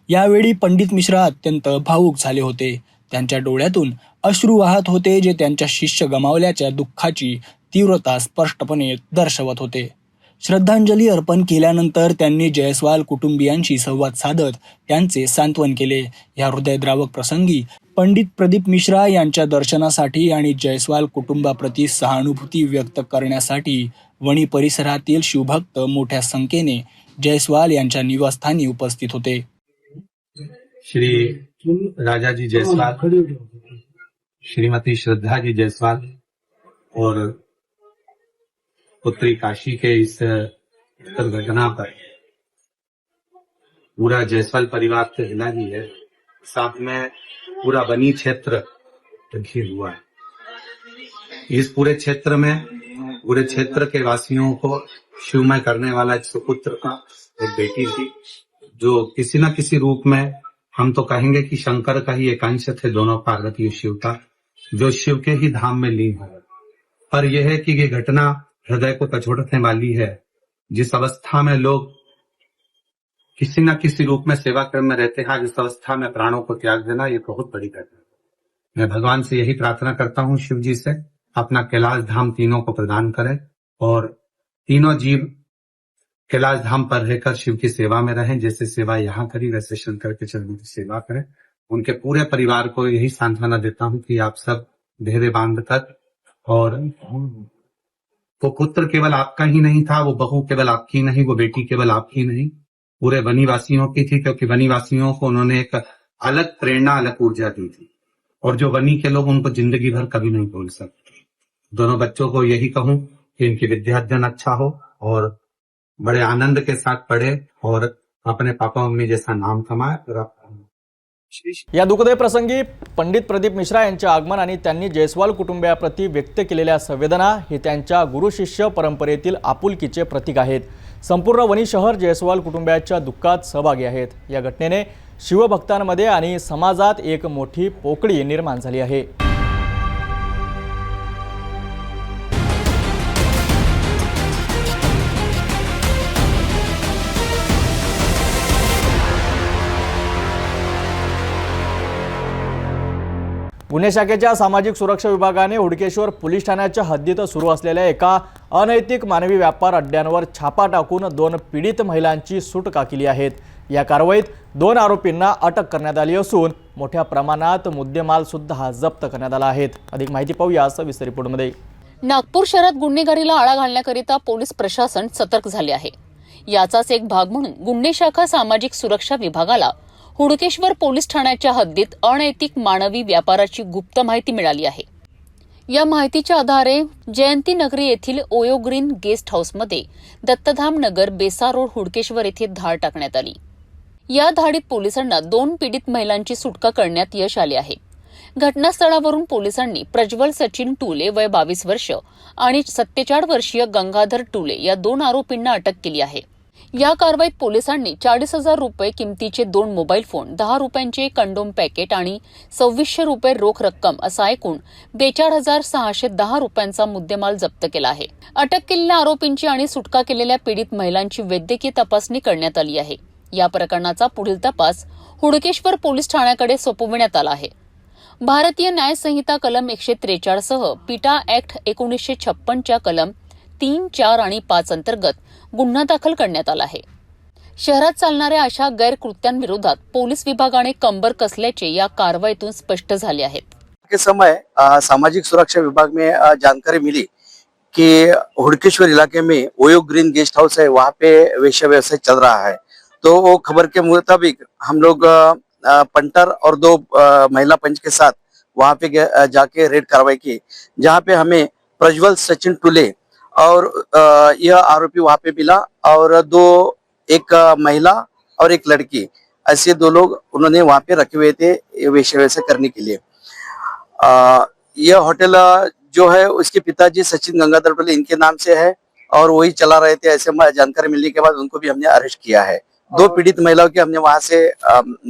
यावेळी पंडित मिश्रा अत्यंत भावुक झाले होते. त्यांच्या डोळ्यातून अश्रू वाहत होते, जे त्यांच्या शिष्य गमावल्याच्या दुःखाची तीव्रता स्पष्टपणे दर्शवत होते. श्रद्धांजली अर्पण केल्यानंतर त्यांनी जयस्वाल कुटुंबियांशी संवाद साधत त्यांचे सांत्वन केले. या हृदयद्रावक प्रसंगी पंडित प्रदीप मिश्रा यांच्या दर्शनासाठी आणि जयस्वाल कुटुंबाप्रती सहानुभूती व्यक्त करण्यासाठी वणी परिसरातील शिवभक्त मोठ्या संख्येने जयस्वाल यांच्या निवासस्थानी उपस्थित होते. श्री राजाजी जायसवाल, श्रीमती श्रद्धा जी जायसवाल और पुत्री काशी के इस दुर्घटना पर पूरा जायसवाल परिवार से हिला ही है, साथ में पूरा बनी क्षेत्र घिर हुआ है। इस पूरे क्षेत्र के वासियों को शिवमय करने वाला एक सुपुत्र का एक बेटी थी, जो किसी न किसी रूप में, हम तो कहेंगे कि शंकर का ही एक अंश थे दोनों, पार्वती और शिव का, जो शिव के ही धाम में लीन हो। पर यह है कि ये घटना हृदय को कचोटने वाली है। जिस अवस्था में लोग किसी न किसी रूप में सेवा क्रम में रहते हैं, जिस अवस्था में प्राणों को त्याग देना, ये बहुत बड़ी घटना है। मैं भगवान से यही प्रार्थना करता हूँ, शिव जी से, अपना कैलाश धाम तीनों को प्रदान करें और तीनों जीव कैलाश धाम पर रहकर शिव की सेवा में रहें। जैसे सेवा यहाँ करी, वैसे शंकर के चरणों की सेवा करें। उनके पूरे परिवार को यही सांत्वना देता हूँ कि आप सब धैर्य बांध कर, और वो पुत्र केवल आपका ही नहीं था, वो बहू केवल आपकी नहीं, वो बेटी केवल आपकी नहीं, पूरे वनीवासियों की थी, क्योंकि वनीवासियों को उन्होंने एक अलग प्रेरणा, अलग ऊर्जा दी थी, और जो वनी के लोग उनको जिंदगी भर कभी नहीं भूल सकते। दोनों बच्चों को यही कहूं कि इनकी विद्यार्जन अच्छा हो और बड़े आनंद के साथ पढ़े और अपने पापा मम्मी जैसा नाम कमाए। या दुःखद प्रसंगी पंडित प्रदीप मिश्रा यांचे आगमन आणि त्यांनी जयस्वाल कुटुंबियाप्रती व्यक्त केलेल्या संवेदना हे त्यांच्या गुरु शिष्य परंपरेतील आपुलकीचे प्रतीक आहेत. संपूर्ण वणी शहर जयस्वाल कुटुंबियाच्या दुःखात सहभागी आहेत. या घटनेने शिवभक्तांमध्ये आणि समाजात एक मोठी पोकळी निर्माण झाली आहे. पुणे शाखेच्या सामाजिक सुरक्षा विभागाने हुडकेश्वर पोलीस ठाण्याच्या हद्दीत सुरू असलेल्या एका अनैतिक मानवी व्यापार अड्ड्यांवर छापा टाकून 2 पीडित महिलांची सुटका केली आहे. या कारवाईत 2 आरोपींना अटक करण्यात आली असून मोठ्या प्रमाणात मुद्देमाल सुद्धा जप्त करण्यात आला आहे. अधिक माहिती पाहूया सविस्तर रिपोर्टमध्ये. नागपूर शहरात गुन्हेगारीला आळा घालण्याकरिता पोलीस प्रशासन सतर्क झाले आहे. याचाच एक भाग म्हणून गुन्हे शाखा सामाजिक सुरक्षा विभागाला हुडकेश्वर पोलीस ठाण्याच्या हद्दीत अनैतिक मानवी व्यापाराची गुप्त माहिती मिळाली आहे. या माहितीच्या आधारे जयंती नगरी येथील ओयो ग्रीन गेस्ट हाऊसमध्ये दत्तधाम नगर बेसा रोड हुडकेश्वर येथे धाड टाकण्यात आली. या धाडीत पोलिसांना 2 पीडित महिलांची सुटका करण्यात यश आले आहे. घटनास्थळावरून पोलिसांनी प्रज्वल सचिन टुले वय 22 वर्ष आणि 47 वर्षीय गंगाधर टुले या 2 आरोपींना अटक केली आहे. या कारवाईत पोलिसांनी 40,000 रुपये किमतीचे 2 मोबाईल फोन, 10 रुपयांचे कंडोम पॅकेट आणि 2600 रुपये रोख रक्कम असा एकूण 42,610 रुपयांचा मुद्देमाल जप्त केला आहे. अटक केलेल्या आरोपींची आणि सुटका केलेल्या पीडित महिलांची वैद्यकीय तपासणी करण्यात आली आहे. या प्रकरणाचा पुढील तपास हुडकेश्वर पोलीस ठाण्याकडे सोपविण्यात आला आहे. भारतीय न्याय संहिता कलम 143 सह पीटा ऍक्ट 1956च्या कलम 3, 4 आणि 5 अंतर्गत गुन्हा दाखल करण्यात आला आहे. शहरात चालणाऱ्या अशा गैरकृत्यांविरोधात पोलीस विभागाने कंबर कसल्याचे या कारवाईतून स्पष्ट झाले आहेत. के समय सामाजिक सुरक्षा विभाग में जानकारी मिली कि हुडकेश्वर इलाके में ओयो ग्रीन गेस्ट हाउस है, वहाँ पे वेश्या व्यवसाय चल रहा है. तो वो खबर के मुताबिक हम लोग पंटर और 2 महिला पंच के साथ वहाँ पे जाके रेड कार्रवाई की, जहाँ पे हमें प्रज्वल सचिन टुले और यह आरोपी वहाँ पे मिला, और 2 एक महिला और एक लड़की, ऐसे 2 लोग उन्होंने वहाँ पे रखे हुए थे वेश्या व्यवसाय करने के लिए. यह होटल जो है उसके पिताजी सचिन गंगाधर टुले इनके नाम से है और वही चला रहे थे. ऐसे जानकारी मिलने के बाद उनको भी हमने अरेस्ट किया है. 2 पीड़ित महिलाओं की हमने वहां से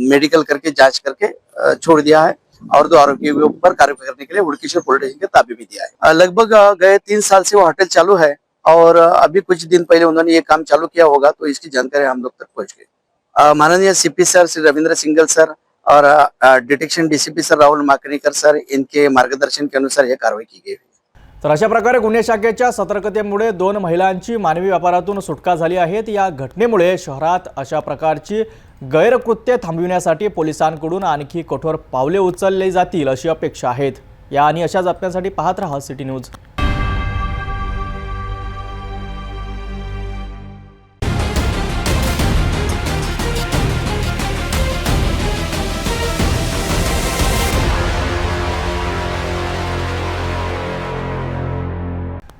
मेडिकल करके जांच करके छोड़ दिया है और 2 आरोपियों के ऊपर कार्रवाई करने के लिए हुडकेश्वर पुलिस स्टेशन के ताबे भी दिया है. लगभग गए 3 साल से वो होटल चालू है और अभी कुछ दिन पहले उन्होंने ये काम चालू किया होगा, तो इसकी जानकारी हम लोग तक पहुंच गई. माननीय CP sir Shri Ravindra Singal sir और detection DCP sir Rahul Makanikar sir, इनके मार्गदर्शन के अनुसार यह कार्रवाई की गई. तर अशा प्रकारे गुन्हे शाखेच्या सतर्कतेमुळे 2 महिलांची मानवी व्यापारातून सुटका झाली आहे. या घटनेमुळे शहरात अशा प्रकारची गैरकृत्ये थांबविण्यासाठी पोलिसांकडून आणखी कठोर पावले उचलली जातील अशी अपेक्षा आहेत. या आणि अशा बातम्यांसाठी पाहत रहा सिटी न्यूज.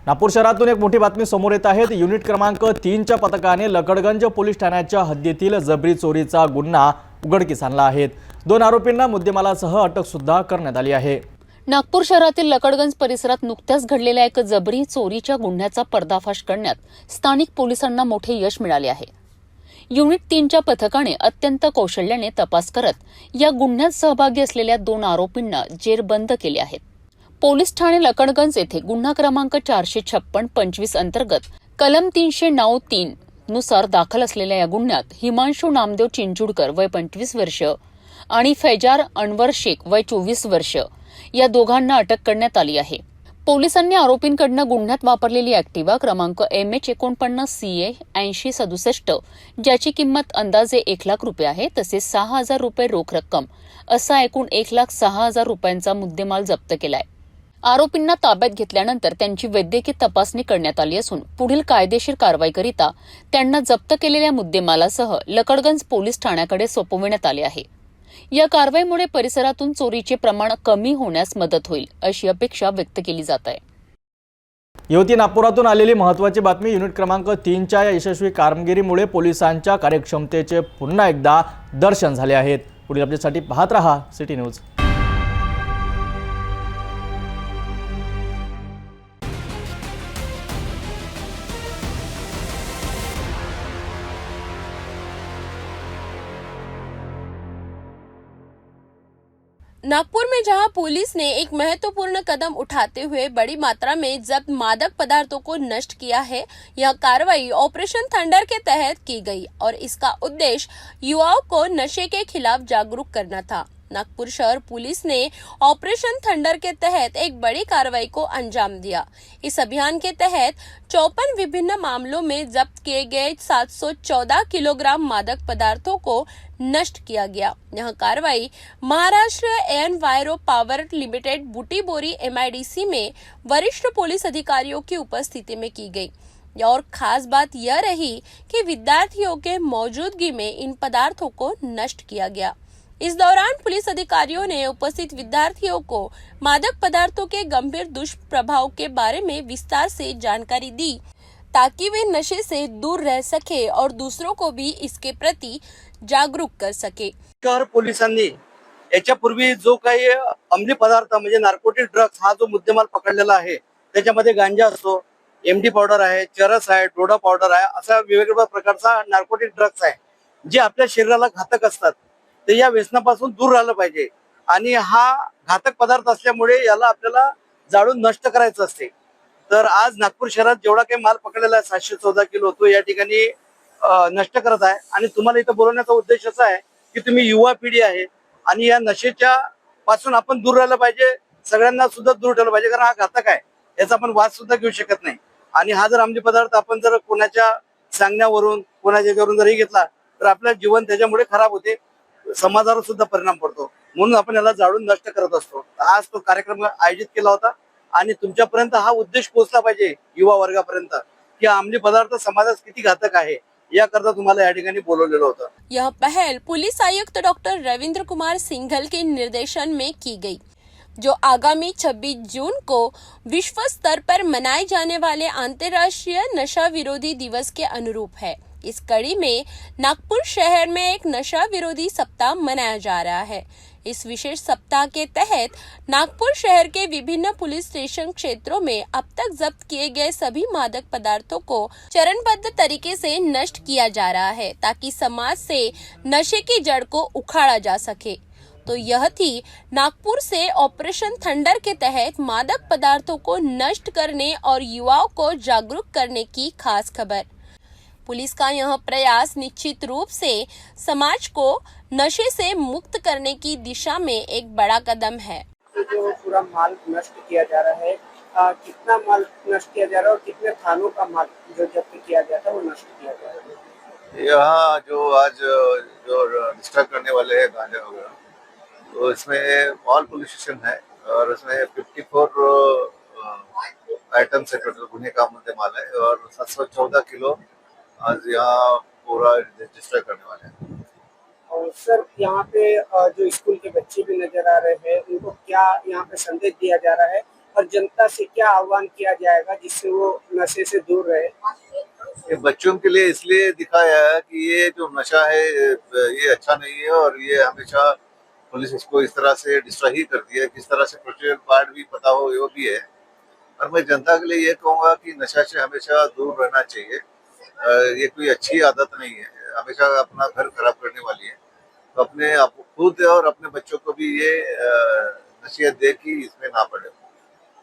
नागपूर शहरातून एक मोठी बातमी समोर येत आहे। युनिट क्रमांक 3च्या पथकाने लकडगंज पोलीस ठाण्याच्या हद्दीतील जबरी चोरीचा गुन्हा उघडकीस आणला आहे। 2 आरोपींना मुद्देमालासह अटक सुद्धा करण्यात आली आहे। नागपूर शहरातील लकडगंज परिसरात नुकत्याच घडलेल्या एक जबरी चोरीच्या गुन्ह्याचा पर्दाफाश करण्यात स्थानिक पोलिसांना मोठे यश मिळाले आहे। युनिट 3च्या पथकाने अत्यंत कौशल्याने तपास करत या गुन्ह्यात सहभागी असलेल्या 2 आरोपींना जेरबंद केले आहेत। पोलीस ठाणे लकडगंज येथे गुन्हा क्रमांक 456-25 अंतर्गत कलम 309(3) नुसार दाखल असलेल्या या गुन्ह्यात हिमांशू नामदेव चिंचुडकर वय 25 वर्ष आणि फैजार अनवर शेख वय 24 वर्ष या दोघांना अटक करण्यात आली आहे। पोलिसांनी आरोपींकडून गुन्ह्यात वापरलेली ॲक्टिवा क्रमांक MH49 CA 8067 ज्याची किंमत अंदाजे 1 लाख रुपये आहे तसेच 6,000 रुपये रोख रक्कम असा एकूण 1,06,000 रुपयांचा मुद्देमाल जप्त केलाय। आरोपींना ताब्यात घेतल्यानंतर त्यांची वैद्यकीय तपासणी करण्यात आली असून पुढील कायदेशीर कारवाईकरिता त्यांना जप्त केलेल्या मुद्देमालासह लकडगंज पोलीस ठाण्याकडे सोपविण्यात आले आहे। या कारवाईमुळे परिसरातून चोरीचे प्रमाण कमी होण्यास मदत होईल अशी अपेक्षा व्यक्त केली जात आहे। येवती नागपुरातून आलेली महत्त्वाची बातमी। युनिट क्रमांक 3च्या या यशस्वी कामगिरीमुळे पोलिसांच्या कार्यक्षमतेचे पुन्हा एकदा दर्शन झाले आहेत। पुढील अपडेटसाठी पाहत रहा सिटी न्यूज। नागपुर में जहां पुलिस ने एक महत्वपूर्ण कदम उठाते हुए बड़ी मात्रा में जब्त मादक पदार्थों को नष्ट किया है, यह कार्रवाई ऑपरेशन थंडर के तहत की गई और इसका उद्देश्य युवाओं को नशे के खिलाफ जागरूक करना था। नागपुर शहर पुलिस ने ऑपरेशन थंडर के तहत एक बड़ी कार्रवाई को अंजाम दिया। इस अभियान के तहत 54 विभिन्न मामलों में जब्त किए गए 714 किलोग्राम मादक पदार्थों को नष्ट किया गया। यह कार्रवाई Maharashtra enviro power limited Butibori MIDC में वरिष्ठ पुलिस अधिकारियों की उपस्थिति में की गई। और खास बात यह रही कि विद्यार्थियों के मौजूदगी में इन पदार्थों को नष्ट किया गया। इस दौरान पुलिस अधिकारियों ने उपस्थित विद्यार्थियों को मादक पदार्थों के गंभीर दुष्प्रभाव के बारे में विस्तार से जानकारी दी ताकि वे नशे से दूर रह सके और दूसरों को भी इसके प्रति जागरूक कर सके। शहर पोलिसांनी याच्यापूर्वी जो काही अंमली पदार्थ म्हणजे नार्कोटिक ड्रग्स हा जो मुद्देमाल पकडलेला आहे त्याच्यामध्ये गांजा असतो, MD पावडर आहे, चरस आहे, डोडा पावडर आहे, असा वेगवेगळ्या प्रकारचा नार्कोटिक ड्रग्स आहे जे आपल्या शरीराला घातक असतात। तर या व्यसनापासून दूर राहिलं पाहिजे आणि हा घातक पदार्थ असल्यामुळे याला आपल्याला जाळून नष्ट करायचं असते। तर आज नागपूर शहरात जेवढा काही माल पकडलेला आहे 714 किलो तो या ठिकाणी नष्ट करत आहे आणि तुम्हाला इथं बोलवण्याचा उद्देश असा आहे की तुम्ही युवा पिढी आहे आणि या नशेच्या पासून आपण दूर राहिलं पाहिजे, सगळ्यांना सुद्धा दूर ठेवलं पाहिजे कारण हा घातक आहे, याचा आपण वाद सुद्धा घेऊ शकत नाही। आणि हा जर अंमली पदार्थ आपण जर कोणाच्या सांगण्यावरून कोणाच्या याच्यावरून जर घेतला तर आपलं जीवन त्याच्यामुळे खराब होते, समाजावर सुद्धा परिणाम पडतो, म्हणून आपण याला जाळून नष्ट करत असतो। आज तो कार्यक्रम आयोजित केला होता आणि तुमच्यापर्यंत हा उद्देश पोहोचला पाहिजे युवा वर्गापर्यंत की अंमली पदार्थ समाजात किती घातक आहे याकरता तुम्हाला या ठिकाणी बोलवलेलं होतं। यह पहल पुलिस आयुक्त डॉक्टर रविंद्र कुमार सिंघल के निर्देशन में की गई, जो आगामी 26 जून को विश्व स्तर पर मनाए जाने वाले अंतर्राष्ट्रीय नशा विरोधी दिवस के अनुरूप है। इस कड़ी में नागपुर शहर में एक नशा विरोधी सप्ताह मनाया जा रहा है। इस विशेष सप्ताह के तहत नागपुर शहर के विभिन्न पुलिस स्टेशन क्षेत्रों में अब तक जब्त किए गए सभी मादक पदार्थों को चरणबद्ध तरीके से नष्ट किया जा रहा है ताकि समाज से नशे की जड़ को उखाड़ा जा सके। तो यह थी नागपुर से ऑपरेशन थंडर के तहत मादक पदार्थों को नष्ट करने और युवाओं को जागरूक करने की खास खबर। पुलिस का यह प्रयास निश्चित रूप से समाज को नशे से मुक्त करने की दिशा में एक बड़ा कदम है। जो पूरा माल नष्ट किया जा रहा है, कितना माल नष्ट किया जा रहा है और कितने थानों का माल जो जब्त किया गया था वो नष्ट किया जा रहा है? यहाँ जो आज जो डिस्ट्रक्ट करने वाले हैं गांजा वगैरह, तो इसमें ऑल पुलिस स्टेशन है और उसमें 54 आइटम्स है, टोटल गुने का मुद्दे माल है और 714 किलो आज यहाँ पूरा डिस्ट्रॉय करने वाले हैं। और सर यहाँ पे जो स्कूल के बच्चे भी नजर आ रहे हैं, उनको क्या यहाँ पे संदेश दिया जा रहा है और जनता से क्या आह्वान किया जाएगा जिससे वो नशे से दूर रहे? ये बच्चों के लिए इसलिए दिखाया है कि ये जो नशा है ये अच्छा नहीं है और ये हमेशा पुलिस इसको इस तरह से डिस्ट्रॉय ही करती है। किस तरह से प्रोसीजर पार्ट भी पता हो वो भी है। और मैं जनता के लिए ये कहूँगा कि नशा से हमेशा दूर रहना चाहिए। ये कोई अच्छी आदत नहीं है, हमेशा अपना घर खराब करने वाली है। तो अपने आप खुद और अपने बच्चों को भी ये नसीहत दे कि इसमें ना पड़े।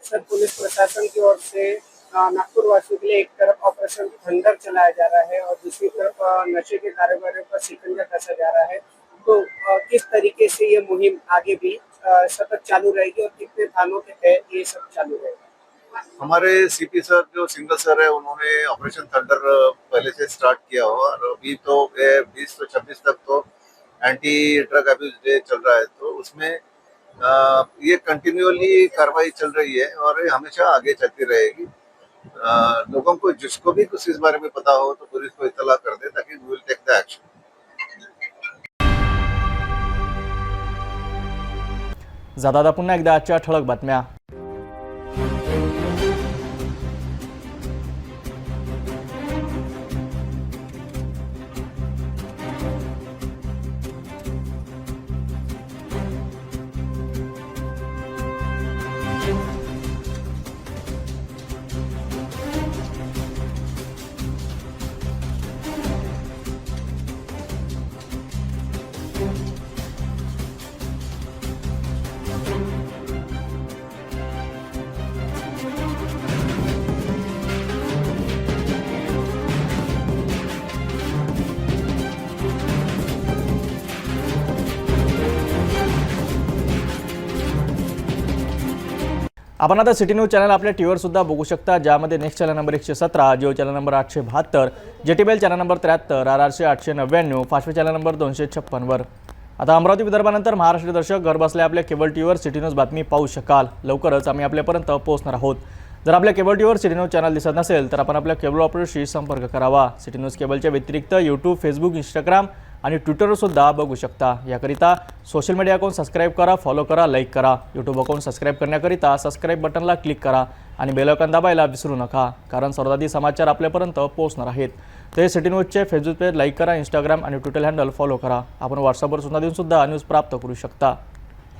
सर, पुलिस प्रशासन की ओर से नागपुर वासियों के लिए एक तरफ ऑपरेशन थंडर चलाया जा रहा है और दूसरी तरफ नशे के कारोबारियों पर शिकंजा कसा जा रहा है, तो किस तरीके से ये मुहिम आगे भी सतत चालू रहेगी और कितने थानों के तहत ये सब चालू रहेगा? हमारे सीपी सर जो सिंगल सर है उन्होंने ऑपरेशन थंडर पहले से स्टार्ट किया हो और अभी तो 20 से 26 तक तो एंटी ड्रग अब्यूज डे चल रहा है, तो उसमें ये कंटिन्यूअली कार्रवाई चल रही है और ये हमेशा आगे चलती रहेगी। लोगों को जिसको भी कुछ इस बारे में पता हो तो पुलिस को इत्तला कर दे ताकि we will take the action. जाता पुन्हा एकदा आजच्या ठळक बातम्या। आपण आता सिटी न्यूज चॅनल आपल्या टीव्हीवर सुद्धा बघू शकता, ज्यामध्ये next channel number 117, Jio channel number 872, जेटीबेल channel number 73, RRC 899, Fastway channel number 256 वर। आता अमरावती विदर्भानंतर महाराष्ट्र दर्शक घर बसल्या आपल्या केबल टीव्हीवर सिटी न्यूज बातमी पाहू शकाल। लवकरच आम्ही आपल्यापर्यंत पोहोचणार आहोत। जर आपल्या केबल टीव्हीवर सिटी न्यूज चॅनल दिसत नसेल तर आपण आपल्या केबल ऑपरेटरशी संपर्क करावा। सिटी न्यूज केबलच्या व्यतिरिक्त यूट्यूब, फेसबुक, इंस्टाग्राम आणि ट्विटरवर सुद्धा बघू शकता। याकरिता सोशल मीडिया अकाउंट सबस्क्राइब करा, फॉलो करा, लाईक करा। यूट्यूब अकाउंट सबस्क्राइब करण्याकरिता सबस्क्राइब बटनला क्लिक करा आणि बेल आयकॉन दाबायला विसरू नका, कारण सर्वाधिक समाचार आपल्यापर्यंत पोहोचणार आहेत। तर सिटी न्यूजचे फेसबुक पेज लाईक करा, इंस्टाग्राम आणि ट्विटर हँडल फॉलो करा। आपण व्हॉट्सअपवर सुद्धा देऊन सुद्धा न्यूज प्राप्त करू शकता।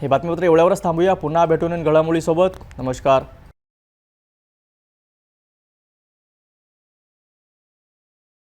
हे बातमीपत्र एवढ्यावरच थांबूया। पुन्हा भेटून घडामोडीसोबत। नमस्कार।